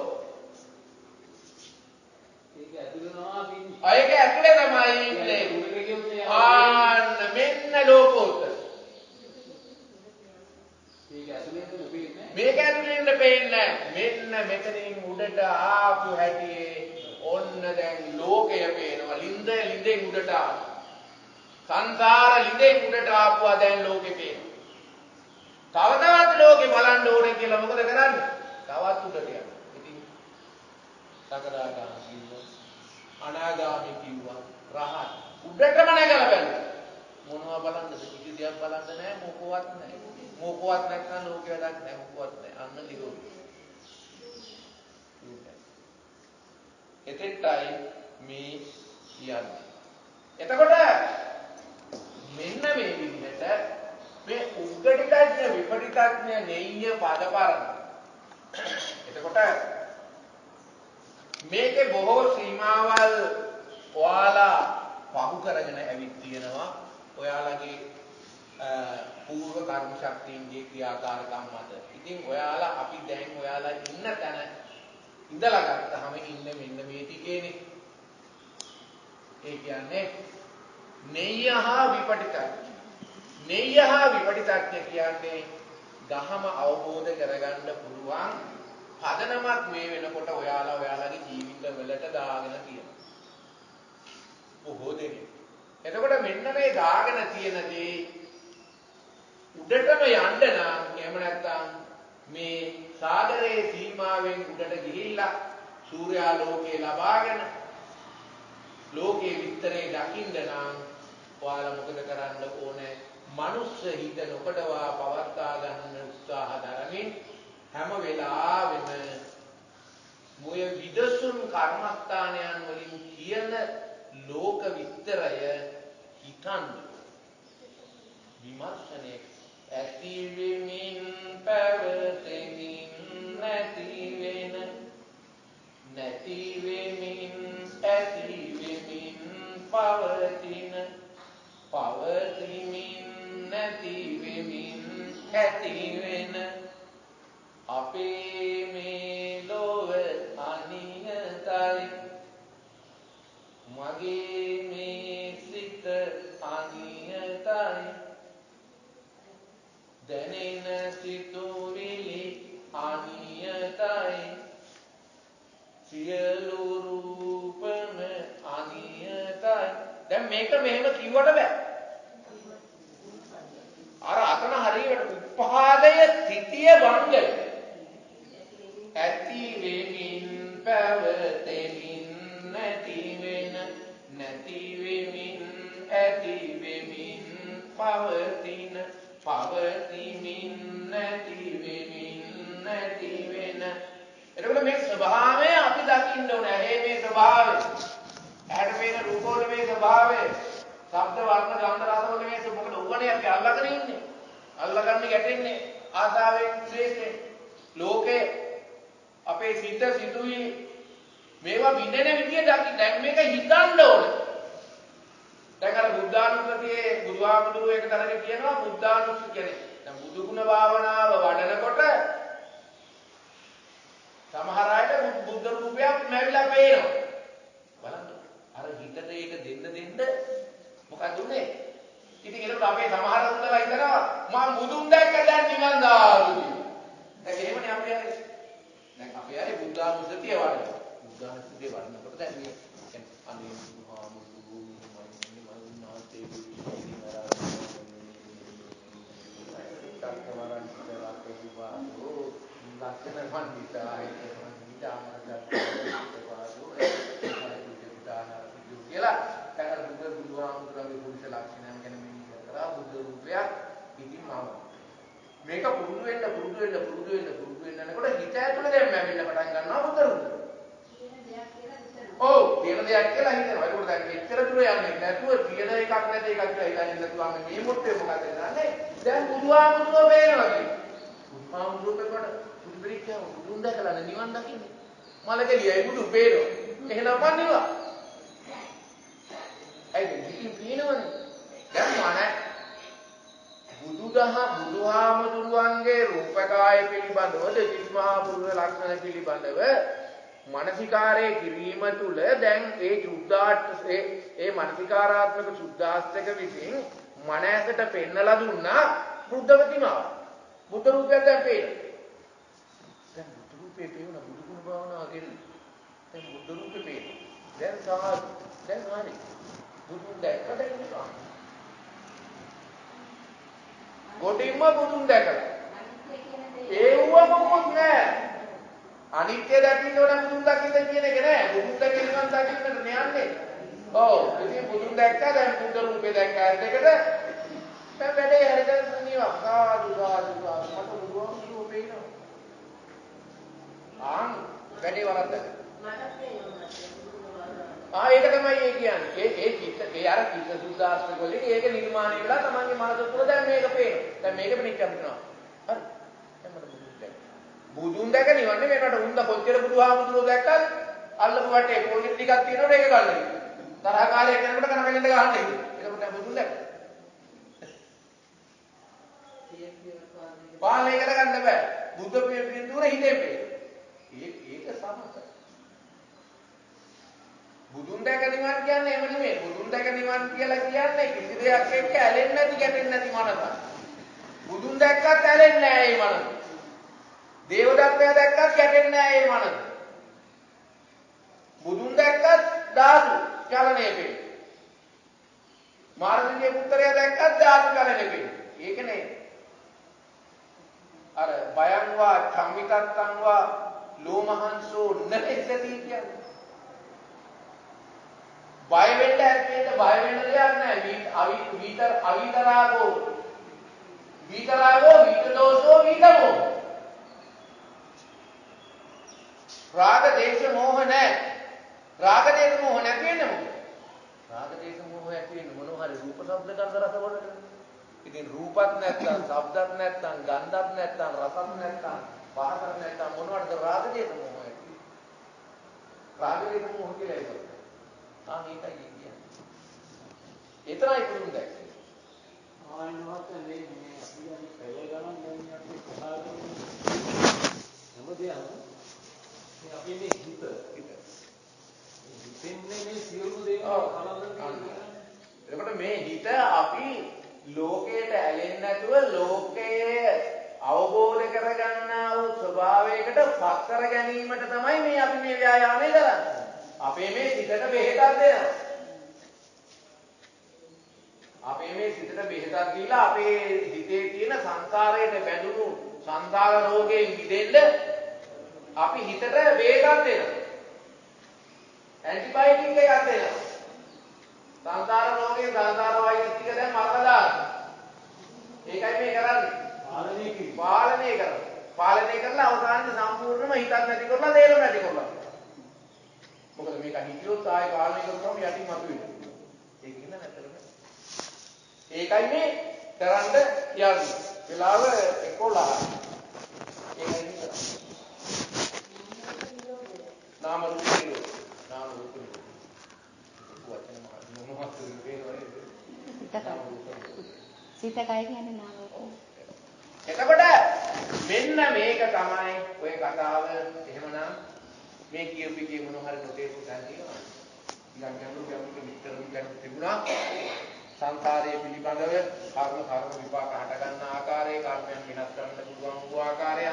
ඒක ඇතුළේනවා පින්නේ. ඒක ඇතුලේ තමයි ඉන්නේ. ආන්න මෙන්න ලෝකෝත්තර. මේක ඇතුලේ ඉන්න පේන්නේ මෙන්න මෙතනින් උඩට ආපු හැටියේ ඔන්න දැන් ලෝකය පේනවා. ලින්දෙන් උඩට ආවා. සංසාර ලින්දෙන් උඩට ආපුවා දැන් ලෝකෙ පේනවා. තව තවත් ලෝකෙ බලන්න ඕනේ කියලා මොකද කරන්නේ? තවත් උඩට යනවා. ඉතින් සකදාගාමී කිව්වා, අනාගාමී කිව්වා, රහත් උඩටම නැගලා බැලුවා. මොනවා බලන්නද? කිසි දෙයක් බලන්න නැහැ, මොකවත් නැහැ. මොකවත් නැත්නම් ලෝකෙ වැඩක් නැහැ, මොකවත් නැහැ. අන්න නිරෝධය. එතෙන්ටයි මේ කියන්නේ. එතකොට මෙන්න මේ විදිහට මේ උග්ගටිතඥ විපටිතඥ නෙය්‍ය පදපරණ. එතකොට මේකේ බොහෝ සීමාවල් ඔයාලා පහු කරගෙන ඇවිත් තියෙනවා. ඔයාලගේ පූර්ව කර්ම ශක්තියින්ගේ ක්‍රියාකාරකම් මත. ඉතින් ඔයාලා අපි දැන් ඔයාලා ඉන්න තැන ඉඳලා ගත්තාම ඉන්නේ මෙන්න මේ ටිකේනේ. ඒ කියන්නේ නෙය්‍යහ විපටිතඥ. නෙය්‍යහ විපටිතඥ කියන්නේ ගහම අවබෝධ කරගන්න පුළුවන් පදනමක් මේ වෙනකොට ඔයාලගේ ජීවිතවලට දාගෙන තියෙනවා. බොහෝ දෙනෙක්. එතකොට මෙන්න මේ දාගෙන තියෙන දේ උඩටම යන්න නම් එහෙම නැත්නම් මේ සාගරයේ සීමාවෙන් උඩට ගිහිල්ලා සූර්යාලෝකය ලබාගෙන ලෝකයේ විතරේ දකින්න නම් ඔයාලා මොකද කරන්න ඕනේ? මනුස්ස හිත නොකඩවා පවත්වා ගන්න උත්සාහ දරමින් හැම වෙලාවෙම මොය විදසුන් කර්මස්ථානයන් වලින් කියන ලෝක විතරය හිතන්න. විමර්ශනය ඇති වෙමින් පැවතෙමින් නැති වෙමින් ඇති වෙමින් පවතින පවතිමින් නැති වෙමින් ඇති වෙන අපේ මේ ලොව අනියතයි මගේ මේ සිත අනියතයි දැනෙන සිතුවිලි අනියතයි සියලු රූපම අනියතයි. දැන් මේක මෙහෙම කිව්වට බෑ. අර අතන හරියට උපාදය තිතිය වංගය. ඇති වෙමින් පැවතෙමින් නැති වෙන නැති වෙමින් ඇති වෙමින් පවතින පවතිමින් නැති වෙමින් නැති වෙන. එතකොට මේ ස්වභාවය අපි දකින්න ඕනේ. ඇහි මේ ස්වභාවය, ඇහැට පේන රූප වල මේ ස්වභාවය, ශබ්ද වර්ණ ගන්ධ රස වල මේ මොකද උවනේ අපි අල්ලගෙන ඉන්නේ. අල්ලගන්නේ ගැටෙන්නේ ආසාවෙන්, ද්වේෂයෙන්. ලෝකේ අපේ සිත සිතුයි මේවා විඳින විදිය දකින්න. දැන් මේක හිතන්න ඕනේ. දැන් අර බුද්ධානුස්සතියේ බුදුහාමුදුරුවෝ එක තරක කියනවා බුද්ධානුස්සතිය කියන්නේ. දැන් බුදු ගුණ භාවනාව වඩනකොට සමහර අයට බුද්ධ රූපයක් නැවිලා පේනවා. බලන්න. අර හිතට ඒක දෙන්න මොකක්ද උනේ? ඉතින් ඒකට අපේ සමහර උන්දලා හිතනවා මම බුදුන් දැක්ක දැන් නිවන් දාරු කියලා. දැන් එහෙමනේ අපි හරි. දැන් අපි හරි බුද්ධානුස්සතිය වඩනවා. බුද්ධානුස්සතිය වඩනකොට දැන් මේ අනේ බුදුහාමුදුරුවෝ ලක්ෂණ මන්දිතා කියලා දැන් බුදුහාමුදුරුවෝගේ පුරුෂ ලක්ෂණයන් ගැන මෙහි කරා බුද්ධ රූපයක් ඉතින් මේක පුරුදු වෙන්න යනකොට හිත ඇතුලේ දැන් මැවෙන්න පටන් ගන්නවා බුද්ධ රූපය. ඔව් තියෙන දෙයක් කියලා හිතනවා. ඒකෝට දැන් මෙච්චර දුර යන්නේ නැතුව තියෙන එකක් නැති එකක් කියලා හිතන්නේ නැතුව මේ මොට්ටේ මොකද කරන්නේ? දැන් බුදුහාමුදුරුවෝ වේනවා කියන්නේ. බුදුහාමුදුරුවෝ බුදු බ්‍රික්කව බුදුන් දැකලා නිවන් දකින්නේ. මලකලියයි බුදු පේනවා. එහෙනම් මන් නිවා. ඇයි මේ පේනවනේ? දැන් මන බුදුහාමුදුරුවන්ගේ රූපකාය පිළිබඳව දෙතිස් මහා පුරුෂ ලක්ෂණ පිළිබඳව මානසිකාරයේ කිරීම තුළ දැන් ඒ ඒ මානසිකාරාත්මක සුද්ධාස්තක විසින් මනසට පෙන්නලා දුන්නා බුද්ධ ප්‍රතිමාව. බුද්ධ රූපයක් දැන් පේනවා. දැන් බුද්ධ රූපේ පේනවා බුදු ගුණ භාවනාව කෙරෙන්නේ. දැන් බුද්ධ රූපේ පේනවා. දැන් සාහත් දැන් හරි. බුදුන් දැක්කද ඉන්නවා. ගොඩින්ම බුදුන් දැකලා. ඒව මොකුත් නෑ. අනිත්‍ය දකින්න ඕන බුදුන් දකින්න කියන එක නෑ. බුදුන් දකින්න දකින්නට නෑන්නේ. ඔව්. ඉතින් බුදුන් දැක්කා දැන් බුද්ධ රූපේ දැක්කා දෙකට දැන් වැඩේ හරියට නිවා. සාදු මට බුදුන් පේනවා. වැඩේ වරද්දක. ඒක තමයි ඒ කියන්නේ. ඒ චිත්ත ඒ අර චිත්ත සුද්ධාස්තක වලින් ඒක නිර්මාණය වෙලා තමන්ගේ මනස තුළ දැන් මේක පේනවා. දැන් මේක පිටිච්ච අපිනවා. හරි. දැන් මට බුදුන් දැක නිවන්නේ මේකට උන්ද කොච්චර බුදුහාමුදුරුවෝ දැක්කත් අල්ලපු වටේ පොලිස් ටිකක් තියෙනකොට ඒක ගන්න. තරහ කාලයක් යනකොට කනකෙන්ද ගහන්නේ. ඒකට බුදුන් දැක්ක. පාලනය කරගන්න බෑ. බුද්ධ පිළිතුර හිතේ පේ. ඒක සමහරයි. බුදුන් දැක නිවන් කියන්නේ එහෙම නෙමෙයි. බුදුන් දැක නිවන් කියලා කියන්නේ කිසි දෙයක් එක්ක ඇලෙන්නේ නැති ගැටෙන්නේ නැති මනස. බුදුන් දැක්කත් ඇලෙන්නේ නැහැ මේ මනස. දේවදත්තය දැක්කත් ගැටෙන්නේ නැහැ මේ මනස. බුදුන් දැක්කත් ධාතු චලනයේ වේ. මාර්ගයේ පුත්‍රයා දැක්කත් ධාතු චලනයේ වේ. ඒක නේ. අර බයංවා චම්මිකත්තංවා ලෝමහංසෝ නැසති කියන්නේ. බය වෙන්න ඇත්තේ බය වෙන්න දෙයක් නැහැ. අවිතරාගෝ විතදෝෂෝ විතමෝ. රාග දේශ මොහ නැහැ. රාග දේශ මොහ නැති වෙන්නේ මොකද? රාග දේශ මොහ ඇති වෙන්නේ මොනවා හරි රූප ශබ්ද ගන්ධ රස වලට. ඉතින් රූපත් නැත්තම් ශබ්දත් නැත්තම් ගන්ධත් නැත්තම් රසත් නැත්තම් පහසක් නැත්තම් මොනවටද රාග දේශ මොහ ඇති? රාග දේශ මොහ කියලා ඒක. ඒකයි කියන්නේ. ඒතරයි පුරුදු දැක්කේ. ආයෙත් මේ අපි යන්නේ පෙළ ගණන් දැන් අපි කතා කරන්නේ හැමදේම මේ අපි මේ හිතෙන්නේ මේ සියලු දේවල් කලබල කරනවා. එතකොට මේ හිත අපි ලෝකයට ඇලෙන්නේ නැතුව ලෝකයේ අවබෝධ කරගන්නා වූ ස්වභාවයකට පත් කර ගැනීමට තමයි මේ අපි මේ ව්‍යායාමය කරන්නේ. අපේ මේ සිතට බෙහෙතක් දෙනවා. අපේ මේ සිතට බෙහෙතක් දීලා අපේ හිතේ තියෙන සංසාරයට බැඳුණු සංසාර රෝගයෙන් මිදෙන්න අපි හිතට බෙහෙතක් දෙනවා. ඇන්ටිබයොටික් එකක් දෙනවා. සංසාර රෝගේ සංසාර වෛරස් ටික දැන් මරලා දානවා. ඒකයි මේ කරන්නේ. පාලනය කරනවා. පාලනය කරලා අවසානයේ සම්පූර්ණයෙන්ම හිතක් නැති කරලා දේරම නැති කරලා. මොකද මේක හිතියොත් ආයේ පාලනය කරනකොට යටින් මතුවෙනවා. ඒක ඉන්න නැතරම. ඒකයි මේ කරන්න යන්නේ. වෙලාව 11. ඒකයි මේ. නාම රූප නිරෝධ. නාම රූප නිරෝධ. වචන මොනවද වෙන්නේ? සිත කය කියන්නේ නාම රූප. එතකොට මෙන්න මේක තමයි ඔය කතාව. එහෙමනම් මේ කියපු මොන හරි නොතේරුම් ගන්න තියෙනවා. ඊළඟ ගැඹුරු විස්තරුම් ගැන තිබුණා. සංසාරයේ පිළිබඳව කර්ම විපාක හට ගන්න ආකාරය, කර්මයන් විනාශ කරන්න පුළුවන් වූ ආකාරය,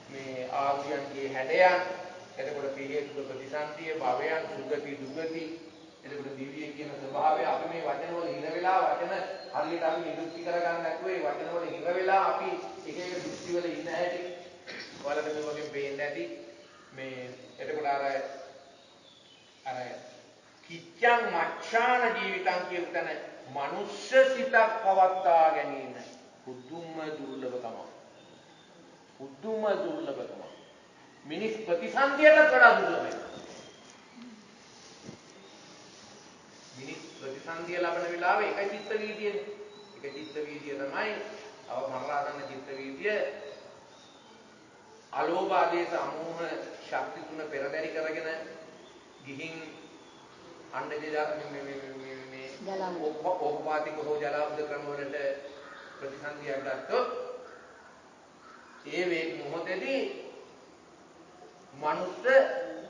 මේ ආර්යයන්ගේ හැඩයන්, එතකොට පිළිහෙතුක ප්‍රතිසන්දිය, භවයන්, සුගති දුගති, එතකොට දිව්‍ය කියන ස්වභාවය අපි මේ වචන වල හිර වෙලා වචන හරියට අපි නිරුක්ති කරගන්න නැතුව ඒ වචන වල හිර වෙලා අපි එක එක දෘෂ්ටි වල ඉන්න හැටි ඔයාලට මේ වගේ පේන්නේ නැති මේ එතකොට අර කිච්ඡං මච්ඡාන ජීවිතං කියන තැන මනුෂ්‍ය සිතක් පවත්වා ගැනීම පුදුම දුර්ලභකම. පුදුම දුර්ලභකම. මිනිස් ප්‍රතිසන්දියට වඩා දුර්ලභයි. මිනිස් ප්‍රතිසන්දිය ලබන වෙලාවේ එක චිත්ත වීදියනේ. එක චිත්ත වීදිය තමයි මරලා ගන්න චිත්ත වීදිය. අලෝභ ආදේශ අමෝහ ශක්ති තුන පෙරදරි කරගෙන ගිහින් අන්න මේ ඕපපාතික හෝ ජලාබුද ක්‍රම වලට ප්‍රතිසන්දියක් ගත්තොත් ඒ වේ මොහොතේදී මනුෂ්‍ය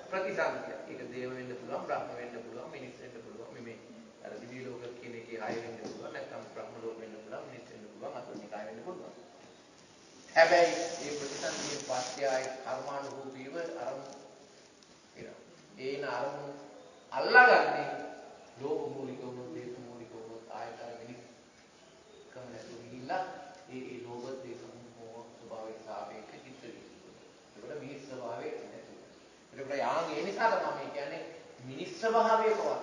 ප්‍රතිසන්දිය. ඒක දේව වෙන්න පුළුවන්, බ්‍රහ්ම වෙන්න පුළුවන්, මිනිස් වෙන්න පුළුවන්. මේ අර දිව්‍ය ලෝක කියන එකේ ආය වෙන්න පුළුවන්, නැත්නම් බ්‍රහ්ම ලෝක වෙන්න පුළුවන්, මිනිස් වෙන්න පුළුවන්, අසුනිකාය වෙන්න පුළුවන්. හැබැයි මේ ප්‍රතිසන්දියේ පස්යයි කර්මානුභූතීව අරමුණු වෙනවා. ඒන අරමුණු අල්ලාගන්නේ ලෝක මූලිකව, දේශ මූලිකව ආයතන මිනිස් කම නැතුව ගිහිල්ලා ඒ ලෝක දේශ මොහ ස්වභාවයට සාපේක්ෂ චිත්ත විදිනවා. ඒකට මිනිස් ස්වභාවය නැතුව. ඒකට යාම ඒ නිසා තමයි කියන්නේ මිනිස් ස්වභාවය පවත්වා.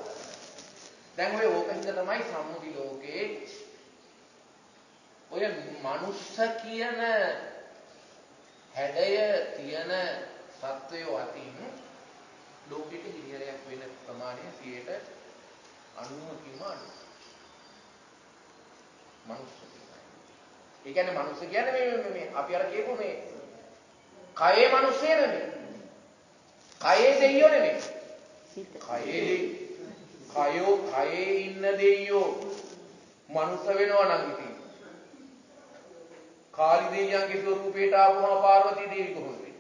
දැන් ඔය ඕකින්ද තමයි සම්මුති ලෝකේ ඔය මනුස්ස කියන හැඩය තියෙන සත්වයෝ අතින් ලෝකෙට හිරිහැරයක් වෙන ප්‍රමාණය 90%කින්ම අඩුයි. මනුස්ස කියන්නේ. ඒ කියන්නේ මනුස්ස කියන්නේ මේ අපි අර කියපු මේ කයේ මනුස්සය නෙමෙයි. කයේ දෙයියෝ නෙමෙයි. කයේ ඉන්න දෙයියෝ මනුස්ස වෙනවා නම් ඉතින් කාලි දෙවියන්ගේ ස්වරූපයට ආපුවම පාර්වතී දේවි කොහොමද වෙන්නේ?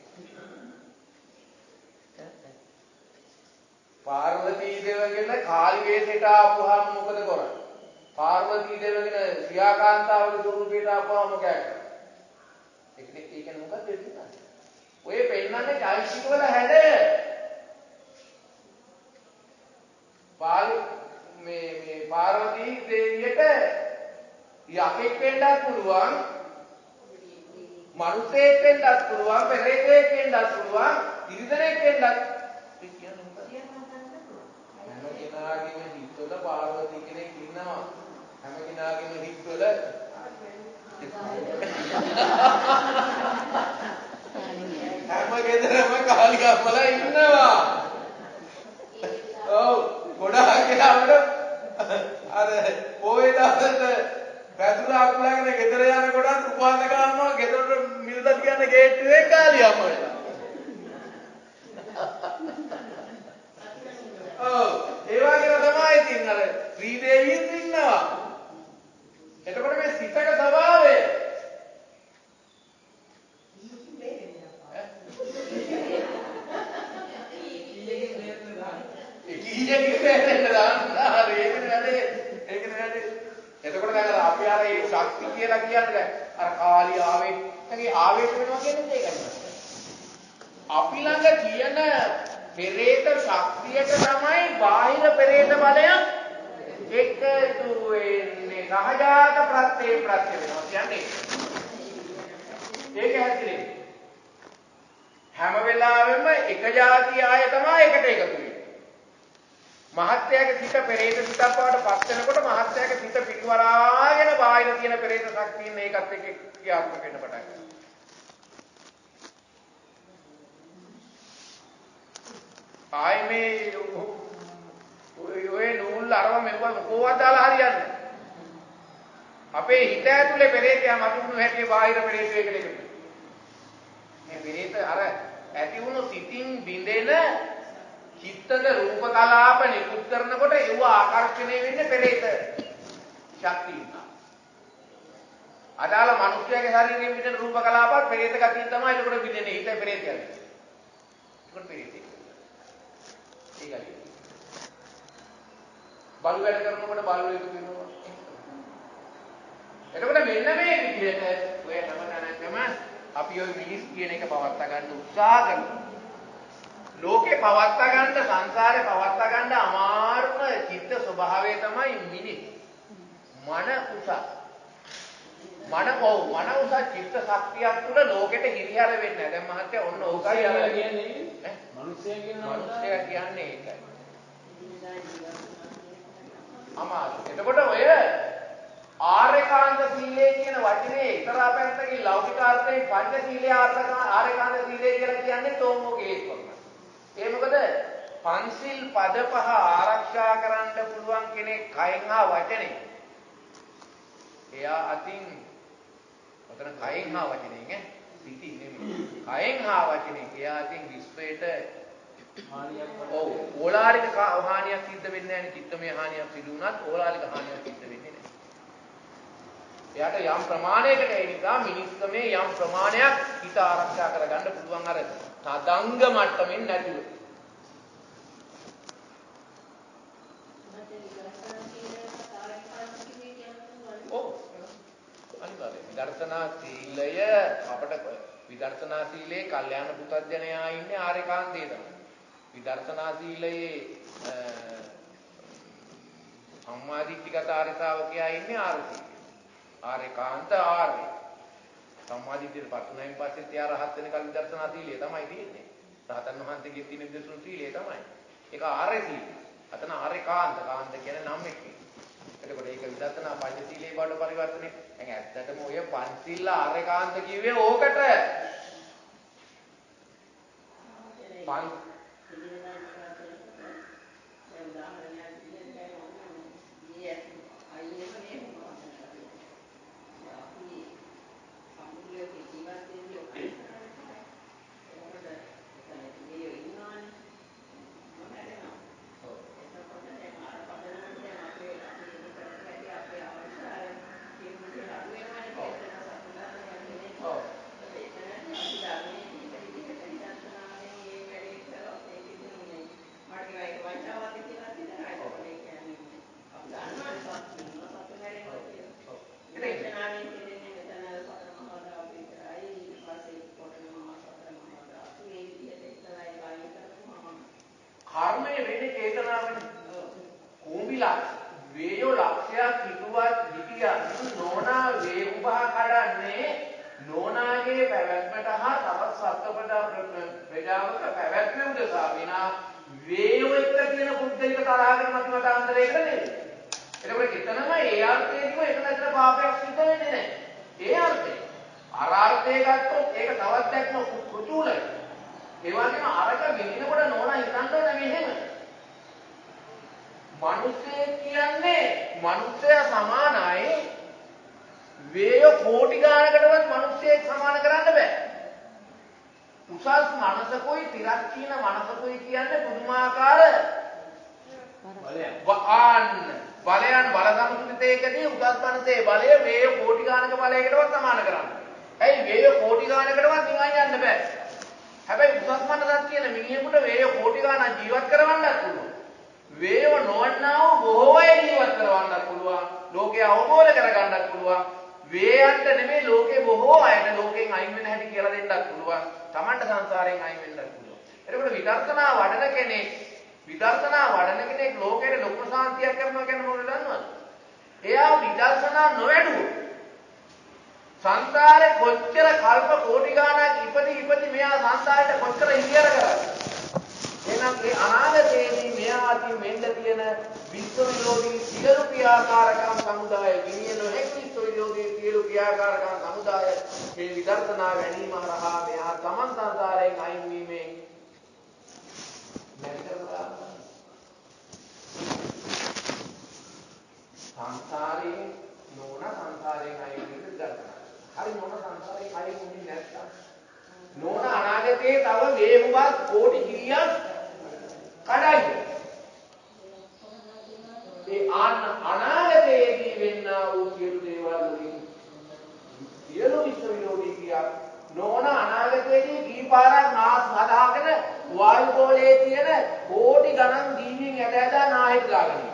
පාර්වතී දේවගෙන කාලි වේශයට ආපුවම මොකද කරන්නේ? පාර්වතී දේවගෙන සියාකාන්තාවගේ ස්වරූපයට ආපුවම මොකද කරන්නේ? ඒ කියන්නේ මොකක්ද වෙන්නේ? ඔය පෙන්නන්නේ චෛත්‍යික වල හැඩය. මේ පාර්වතී දේවියට යකෙක් වෙන්නත් පුළුවන්, මනුස්සයෙක් වෙන්නත් පුළුවන්, පෙරේතයෙක් වෙන්නත් පුළුවන්, ඉරිදෙනෙක් වෙන්නත්. ඒ කියන්නේ මොකද? හැම කෙනාගේම හිතවල පාර්වතී කෙනෙක් ඉන්නවා. හැම කෙනාගේම හිතවල හැම ගෙදරම කාලිකම්මලා ඉන්නවා. ඔව් ගොඩාක් වෙලාවට අර පොයේ දවසට පැදුර අකුලාගෙන ගෙදර යනකොට උපවාස ගන්නවා. ගෙදරට මිල්දත් ගන්න ගේට්ටුවේ කාලියම්ම වෙලා. ඔව් ඒ වගේම තමයි ඉතින් අර ශ්‍රී දේවියන් ඉන්නවා. එතකොට මේ සිතක ස්වභාවය එතකොට දැන් අපි අර මේ ශක්ති කියලා කියන්නේ අර කාලිය ආවේ ඒකේ ආවේශ වෙනවා කියන්නේ ඒකයි. අපි ළඟ තියෙන පෙරේත ශක්තියට තමයි බාහිර පෙරේත බලයක් එකතු වෙන්නේ. සහජාත ප්‍රත්‍ය වෙනවා කියන්නේ. ඒක හැදෙන්නේ. හැම වෙලාවෙම එක જાතිය ආය තමයි එකට එකතු වෙන්නේ. මහත්යාගේ සිත පෙරේත සිතක් බවට පත් වෙනකොට මහත්යාගේ සිත පිටවරාගෙන බාහිර තියෙන පෙරේත ශක්තියින් ඒකත් එක්ක ක්‍රියාත්මක වෙන්න පටන් ගන්නවා. ආයි මේ ඔය නූල් අරව මෙව කොහොමද දාලා හරියන්නේ? අපේ හිත ඇතුලේ පෙරේතයා මතුණු හැටි බාහිර පෙරේතයකට එකතු. මේ පෙරේත අර ඇති වුණු සිතින් බිඳෙන චිත්තද රූප කලාප නිකුත් කරනකොට ඒව ආකර්ෂණය වෙන්නේ පෙරේත ශක්තිය. අදාළ මිනිස්යාගේ ශරීරයෙන් බිඳෙන රූප කලාපත් පෙරේත ගතිය තමයි ඒකට බිඳෙන්නේ. හිත පෙරේතයයි. ඒකට පෙරේතයි. ඒකයි. බලු වැඩ කරනකොට බලු එකතු වෙනවා. එතකොට මෙන්න මේ විදිහට ඔය හැමතැනකම අපි ওই මිනිස් කියන එක පවත්වා ගන්න උත්සාහ කරනවා. ලෝකේ පවත්වා ගන්න සංසාරේ පවත්වා ගන්න අමාරුම චිත්ත ස්වභාවය තමයි මිනිස්. මන උස චිත්ත ශක්තියක් තුළ ලෝකෙට හිරිහැර වෙන්නේ නැහැ. දැන් මහත්තයා ඔන්න ඕකයි අර කියන්නේ. මිනිස්සයා කියන්නේ ඒකයි. අමාරු. එතකොට ඔය ආර්යකාන්ත සීලය කියන වචනේ ඉතරා පැත්තකින් ලෞකික අර්ථයෙන් පංච සීලය ආර්යකාන්ත සීලය කියලා කියන්නේ තෝමෝගේ එක්කම. ඒ මොකද පංචිල් පද පහ ආරක්ෂා කරන්න පුළුවන් කෙනෙක් කයෙන් හා වචනේ. එයා අතින් ඔතන කයෙන් හා වචනේ සිතින් නෙමෙයි. කයෙන් හා වචනේ එයා අතින් විශ්වයට හානියක් ඕලාරික හානියක් සිද්ධ වෙන්නේ නැහැ නේ. චිත්තමය හානියක් සිදු වුණත් ඕලාරික හානියක් සිද්ධ වෙන්නේ නැහැ. එයාට යම් ප්‍රමාණයකට ඒ නිසා මිනිස්කමේ යම් ප්‍රමාණයක් හිත ආරක්ෂා කරගන්න පුළුවන් අර තදංග මට්ටමින් නැතුව. ඔව්. අනිවාර්යයෙන් විදර්ශනා සීලය අපට විදර්ශනා සීලේ කල්යාණ පුතඥයා ඉන්නේ ආර්යකාන්තයේ තමයි. විදර්ශනා සීලයේ සම්මාදිට්ඨිගත ආර්ය ශ්‍රාවකයා ඉන්නේ ආර්ය සීලයේ. ආර්යකාන්ත ආර්ය. සම්මාදිට්ඨියට පත් වුණායින් පස්සේ තියා රහත් වෙන කල් විදර්ශනා සීලය තමයි තියෙන්නේ. රහතන් වහන්සේගේ තියෙන විදර්ශනා සීලය තමයි. ඒක ආර්ය සීලය. අතන ආර්යකාන්ත කාන්ත කියන්නේ නම් එක්කේ. එතකොට ඒක විදර්ශනා පංච සීලේ බවට පරිවර්තනය. දැන් ඇත්තටම ඔය පංචශීල ආර්යකාන්ත කිව්වේ ඕකට. වේයන්ට නෙමෙයි ලෝකේ බොහෝ අයට ලෝකෙන් අයින් වෙන හැටි කියලා දෙන්නත් පුළුවන්. Tamanට සංසාරයෙන් අයින් වෙන්නත් පුළුවන්. එතකොට විදර්ශනා වඩන කෙනෙක් ලෝකෙට ලොකු සාන්තියක් කරනවා කියන්නේ මොකද දන්නවද? එයා විදර්ශනා නොවැඩුවොත් සංසාරේ කොච්චර කල්ප කෝටි ගාණක් ඉපදි මෙයා සංසාරයට කොච්චර ඉතිර කරන්නේ. එහෙනම් මේ අනාගතයේදී මෙයා අතින් වෙන්න තියෙන විශ්ව විරෝධී සියලු ක්‍රියාකාරකම් සමුදාය ගිනිය නොහැකි විශ්ව විරෝධී සියලු ක්‍රියාකාරකම් සමුදාය මේ විදර්ශනා ගැනීම හරහා මෙයා තමන් සංසාරයෙන් අයින් වීමෙන් සංසාරේ නෝන සංසාරයෙන් අයින් වීම විදර්ශනා. හරි මොන සංසාරයෙන් අයින් වෙන්නේ නැත්තම් නෝන අනාගතයේ තව වේගවත් කෝටි කිරියක් කඩයි. ඒ අනාගතයේදී වෙන්නා වූ සියලු දේවල් වලින් සියලු විශ්ව විරෝධී ක්‍රියා නෝන අනාගතයේදී කීපාරක් නාස් හදාගෙන වායු ගෝලයේ තියෙන කෝටි ගණන් දීමින් ඇදලා නාහෙට දාගන්න.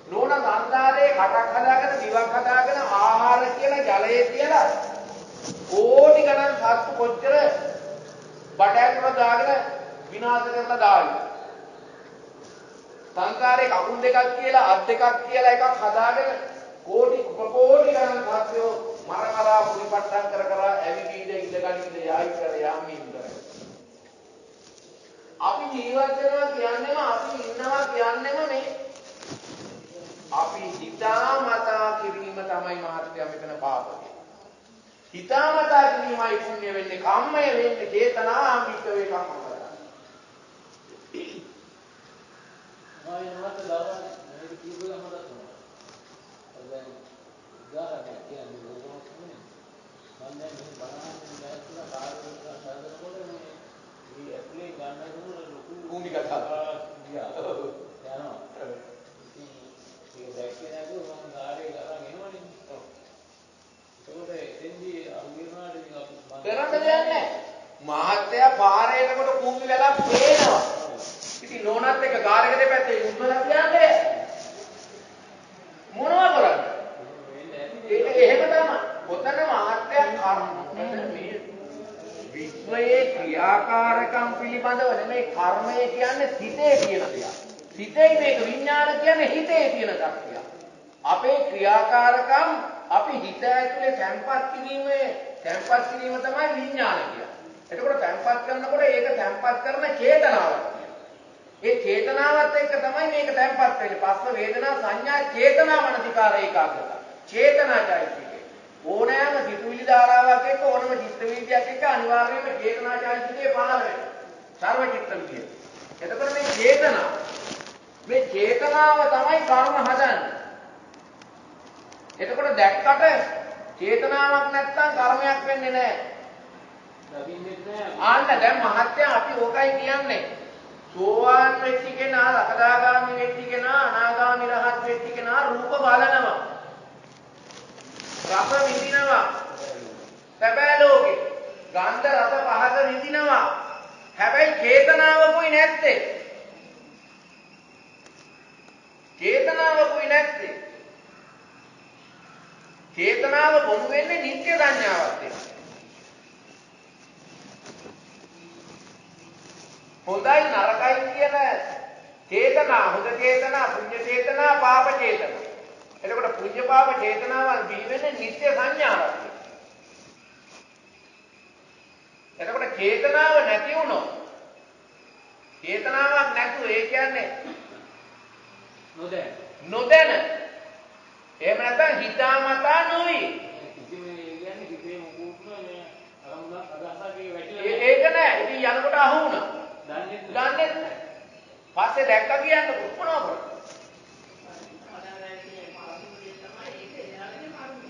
නෝන සංසාරේ කටක් හදාගෙන දිවක් හදාගෙන ආහාර කියලා ජලයේ තියලා කෝටි ගණන් සත්තු කොච්චර බඩෑකට දාගෙන විනාශ කරලා දාවි. සංසාරේ කකුල් දෙකක් කියලා අත් දෙකක් කියලා එකක් හදාගෙන කෝටි ගණන් සත්වෝ මරකලා පුලිපට්ටම් කර ඇවිදීද ඉඳගනින්ද යායි කර යාමින් කරේ. අපි ජීවත් වෙනවා කියන්නේම අපි ඉන්නවා කියන්නේම මේ අපි හිතාමතා කිරීම තමයි මහත්ය මෙතන පාපය. හිතාමතා කිරීමයි පුණ්‍ය වෙන්නේ කම්මය වෙන්නේ චේතනා අම්මික වේ කම්ම කරා. මම නමත දාවන මේ කීපුවම මතක් වුණා. දැන් උදාහරණයක් කියන්නේ මොකක්ද කියන්නේ? මම දැන් මේ බලහන් දැක්කලා කාර්යයක් කරනකොට මේ ඇප්ලේ ගන්නකොට ලොකු භූමික කතා යනවා. ඒක දැක්කේ නැතුව මම කාර්යය කරන් එනවනේ. ඒකට එතෙන්දී අනුගමනයට ඉතින් අපි කරන්න දෙයක් නැහැ. මහත්තයා පාරේ යනකොට කූඹි වැලක් පේනවා. ඉතින් නෝනත් එක කාර් එක දෙපැත්තේ උස්සලා කියන්නේ මොනවද කරන්නේ? ඒක එහෙම තමයි. ඔතන මහත්තයා කර්ම මේ විශ්වයේ ක්‍රියාකාරකම් පිළිබඳව නෙමෙයි කර්මය කියන්නේ සිතේ තියෙන දෙයක්. සිතේ මේක විඥාන කියන්නේ හිතේ තියෙන ශක්තිය. අපේ ක්‍රියාකාරකම් අපි හිත ඇතුලේ තැම්පත් කිරීම තමයි විඥාන කියන්නේ. එතකොට තැම්පත් කරනකොට ඒක තැම්පත් කරන චේතනාවක්. ඒ චේතනාවත් එක්ක තමයි මේක තැම්පත් වෙන්නේ. පස්ව වේදනා සංඥා චේතනා මනසිකාර ඒකාග්‍රත. චේතනාචෛතසිකය. ඕනෑම සිතුවිලි ධාරාවක් එක්ක ඕනම චිත්ත වීදියක් එක්ක අනිවාර්යයෙන්ම චේතනාචෛතසිකය පහළ වෙනවා. සර්ව චිත්ත වීදිය. එතකොට මේ චේතනාව තමයි කර්ම හදන්නේ. එතකොට දැක්කට චේතනාවක් නැත්නම් කර්මයක් වෙන්නේ නැහැ. ආන්න දැන් මහත්ය අපි ඕකයි කියන්නේ. සෝවාන් වෙච්ච කෙනා, සකදාගාමි වෙච්ච කෙනා, අනාගාමි රහත් වෙච්ච කෙනා රූප බලනවා. රස විඳිනවා. සැබෑ ලෝකේ ගන්ධ රස පහස විඳිනවා. හැබැයි චේතනාවකුයි නැත්තේ. චේතනාව බොමු වෙන්නේ නිත්‍ය සංඥාවක් එක්ක. හොඳයි නරකයි කියන චේතනා, හොඳ චේතනා, පුඤ්ඤ චේතනා, පාප චේතනා. එතකොට පුඤ්ඤ පාප චේතනාවන් බිහි වෙන්නේ නිත්‍ය සංඥාවක් එක්ක. එතකොට චේතනාව නැති වුණොත් චේතනාවක් නැතුව ඒ කියන්නේ නොදැන. එහෙම නැත්නම් හිතාමතා නොවි. කියන්නේ කිසිම මොකුත් නෑ අරමුණ අදහසකේ වැටිලා. ඒක නෑ. ඉතින් යනකොට අහු වුණා. දන්නේ නැහැ. පස්සේ දැක්ක කියන්නේ මොනවා කරන්නේ?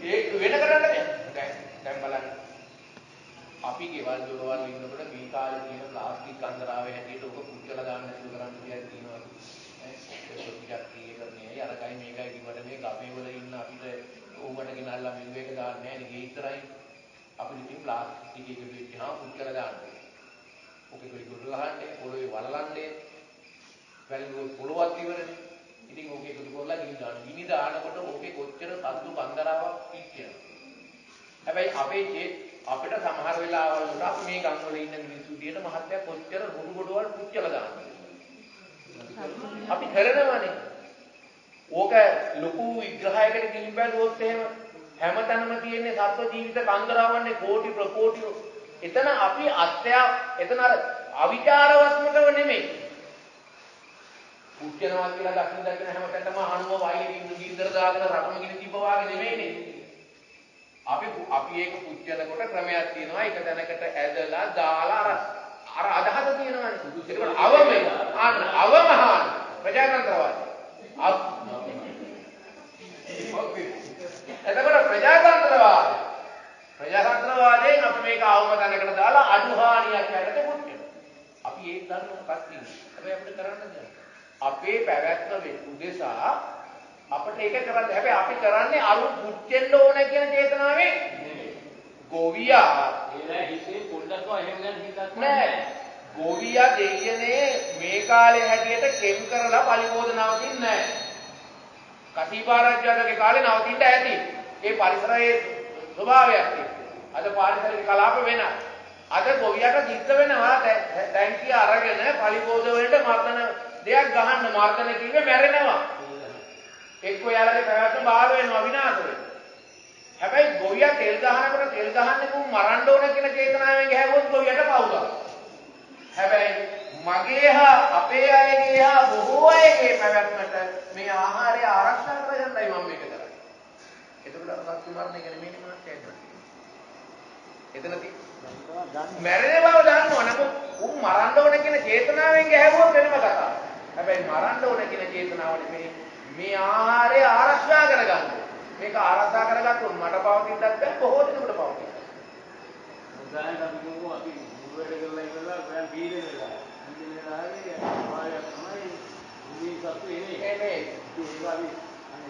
ඒක වෙන කරන්නේ දැන් බලන්න. අපි ගෙවල් දොරවල් ඉන්නකොට මේ කාලේ තියෙන ප්ලාස්ටික් අන්තරාවේ හැටියට ඔක පුච්චලා දාන්න නැතුව කරන්න දෙයක් තියෙනවා. ටිකක් කීකරන්නේ අරකයි මේකයි කිව්වට මේ ගමේ වල ඉන්න අපිට ඕකට ගෙනල්ලා මිල්වේක දාන්නේ නැහැ නේ ගේ ඉතරයි අපිට ඉතින් ප්ලාස්ටික් එක දෙවිහා පුච්චලා දාන්නේ ඔකේ ගොඩ ගහන්නේ පොළවේ වලලන්නේ වැල්ලුව පොළවත් ඉවරනේ ඉතින් ඕකේ එකතු කරලා ගිනි දාන්න. ගිනි දානකොට ඕකේ කොච්චර සද්දු බන්දරාවක් පිච්චෙනවා. හැබැයි අපිට සමහර වෙලාවල් වලට අපි මේ ගම් වල ඉන්න මිනිස්සු දිහට මහත්ය කොච්චර ගුරු ගොඩවල් පුච්චලා දානවා. අපි කරනවානේ. ඕක ලොකු විග්‍රහයකට ගිහින් බැලුවොත් එහෙම හැමතැනම තියෙන්නේ සත්ව ජීවිත කන්දරාවන්නේ කෝටි ප්‍රකෝටි. එතන අපි එතන අර අවිචාරවත්මකව නෙමෙයි. පුච්චනවා කියලා දකින්න හැමතැනම අහනුව වයින් ගින්දර දාගෙන රටම ගිනි තිබ්බා වගේ නෙමෙයිනේ. අපි ඒක පුච්චනකොට ක්‍රමයක් තියෙනවා. එක තැනකට ඇදලා දාලා අර අදහස තියෙනවානේ. ඒක අවමහාන ප්‍රජාතන්ත්‍රවාදී. එතකොට ප්‍රජාතන්ත්‍රවාදයෙන් අපි මේක අවම තැනකට දාලා අනුහානියක් යටතේ පුච්චනවා. අපි ඒක දන්නව කස්තියි. හැබැයි අපිට කරන්න දෙයක්. අපේ පැවැත්ම උදෙසා අපිට ඒක කරන්න. හැබැයි අපි කරන්නේ අරු පුච්චෙන්න ඕන කියන චේතනාවෙන් ගෝවියා ඒ හිතේ පොඩ්ඩක්ව එහෙම ගැන හිතක් නෑ. ගෝවියා දෙයියනේ මේ කාලේ හැටියට කෙම් කරලා පරිපෝෂ නවතින්නේ නෑ. කතිපාරාජ්‍යගේ කාලේ නවතින්න ඇති. ඒ පරිසරයේ ස්වභාවයක් තියෙනවා. අද පාරිසරික කලාප වෙන. අද ගෝවියාට සිද්ධ වෙනවා ටැංකිය අරගෙන පරිපෝෂ වලට මර්ධන දෙයක් ගහන්න මර්ධන කිව්වේ මැරෙනවා. එක්ක යාලගේ පැවැත්ම බාහිර වෙනවා විනාශ වෙනවා. හැබැයි ගොවියා තෙල් ගහනකොට තෙල් ගහන්නේ කොහොම මරන්න ඕන කියන චේතනාවෙන් ගහුවොත් ගොවියට පවුදා. හැබැයි මගේ හා අපේ අයගේ හා බොහෝ අයගේ පැවැත්මට මේ ආහාරය ආරක්ෂා කරගන්නයි මම මේක කරන්නේ. එතකොට සත්තු මරණ එක නෙමෙයි මම කියන්නේ. එතනදී මැරෙන බව දන්නවා. නමුත් උන් මරන්න ඕන කියන චේතනාවෙන් ගහුවොත් වෙනම කතාවක්. හැබැයි මරන්න ඕන කියන චේතනාව නෙමෙයි. මේ ආහාරය ආරක්ෂා කරගන්න. මේක ආරක්ෂා කරගත්තොත් මට පවතින්නත් බෑ බොහෝ දිනකට පවතිනවා. උදාහරණයක් අපි කියමු අපි මුල්වැඩ කරලා ඉඳලා දැන් බීරේ වෙලා. බීරේ වෙලාවේ ආහාරය තමයි මුලින් සතු එන්නේ. එනේ. ඒක අපි අනේ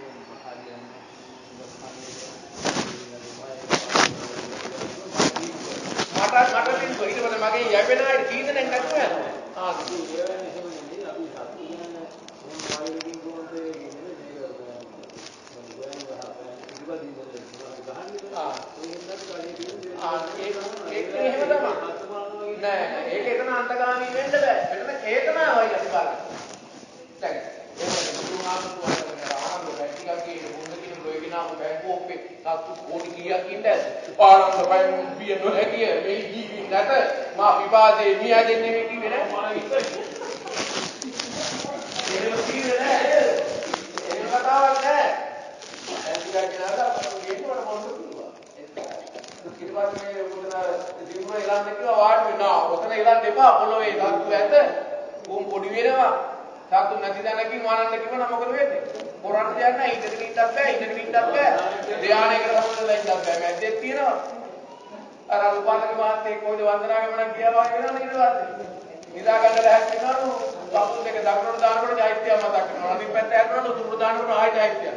මට තිබ්බ ඊට පස්සේ මගේ යැපෙන ආයේ කීදෙනෙක් නැතුව යනවා. ආ ඒ වෙලාවේ එහෙම නෙමෙයි අපි සතු කියන්නේ මොන වයිරකින් කොහොමද ඒක එහෙම තමයි. නෑ ඒක එතන අන්තගාමී වෙන්න බෑ. මෙතන චේතනාවයි අපි බලන්නේ. දැන් එහෙනම් බුදුහාමුදුරුවෝ ආනන්ද පැටිකගේ මුන්දකින් ලෝයකිනාම බැංකුවෝපේ සත්තු කෝටි කීයක් ඉන්නද? ආනන්ද බයෙන් බිය නොහැකිය. මේ ජීවි නැත. මා විවාදේ මියා දෙන්නේ මේ කිව්වේ නෑ. මම ඉතින් ඒක කිව්වේ නෑ. ඒක කතාවක් නෑ. පැටිකගේ නාලා මම ගේන්නවට මොනවද කිව්වා. ඊට පස්සේ මේ මොකද දිනුන එලන්න කිව්වා වාඩි වෙනවා. ඔතන එලන්න එපා. පොළොවේ සත්තු ඇත. උන් පොඩි වෙනවා. සත්තු නැති දැනකින් වනන්න කිව්වනම් මොකද වෙන්නේ? පොරන්න දෙයක් නැහැ. ඉඳගෙන ඉන්නත් බෑ. ඉඳගෙන ඉන්නත් බෑ. ධානයකට සම්බන්ධලා ඉන්නත් බෑ. මැද්දෙත් තියෙනවා. අර උපාසක මහත්තයෙක් කොහෙද වන්දනා ගමනක් ගියා වගේ වෙනවනේ ඊට පස්සේ. නිදා ගන්න ලැහැත් වෙනවලු. කකුල් දෙක දකුණට දානකොට චෛත්‍යය මතක් වෙනවා. අනිත් පැත්ත හැරෙනවලු උතුරට දානකොට ආයෙ චෛත්‍යය.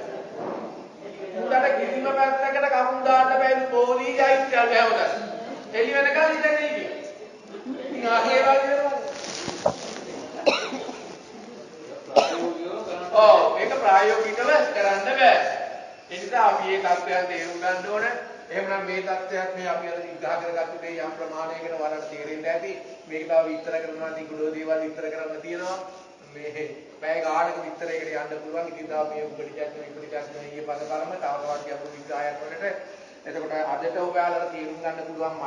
උඩට කිසිම පැත්තකට කකුල් දාන්න බැරි බෝධි චෛත්‍යය හැමදාම. එළි වෙනකන් ඉඳගෙන ඉන්නේ. ඉතින් ආහේ වගේ වෙනවා. ඒක ප්‍රායෝගිකව කරන්න බෑ. ඒ නිසා අපි මේ தත්ත්වයන් තේරුම් ගන්න ඕන. එහෙමනම් මේ தත්ත්වයක් මේ අපි අද විග්‍රහ කරගත්ත දේ යම් ප්‍රමාණයකට වලට තේරෙන්න ඇති. මේක තව විස්තර කරනවා නම් ගොඩ දේවල් විස්තර කරන්න තියෙනවා. මේ පැය ගානක විස්තරයකට යන්න පුළුවන්. ඉතින් තා මේ උපරිචාරක විපරිචාරක ඊයේ පද කලම තව තවත් ගැඹුරු විග්‍රහයක් වලට. එතකොට අදට ඔයාලට තේරුම් ගන්න පුළුවන්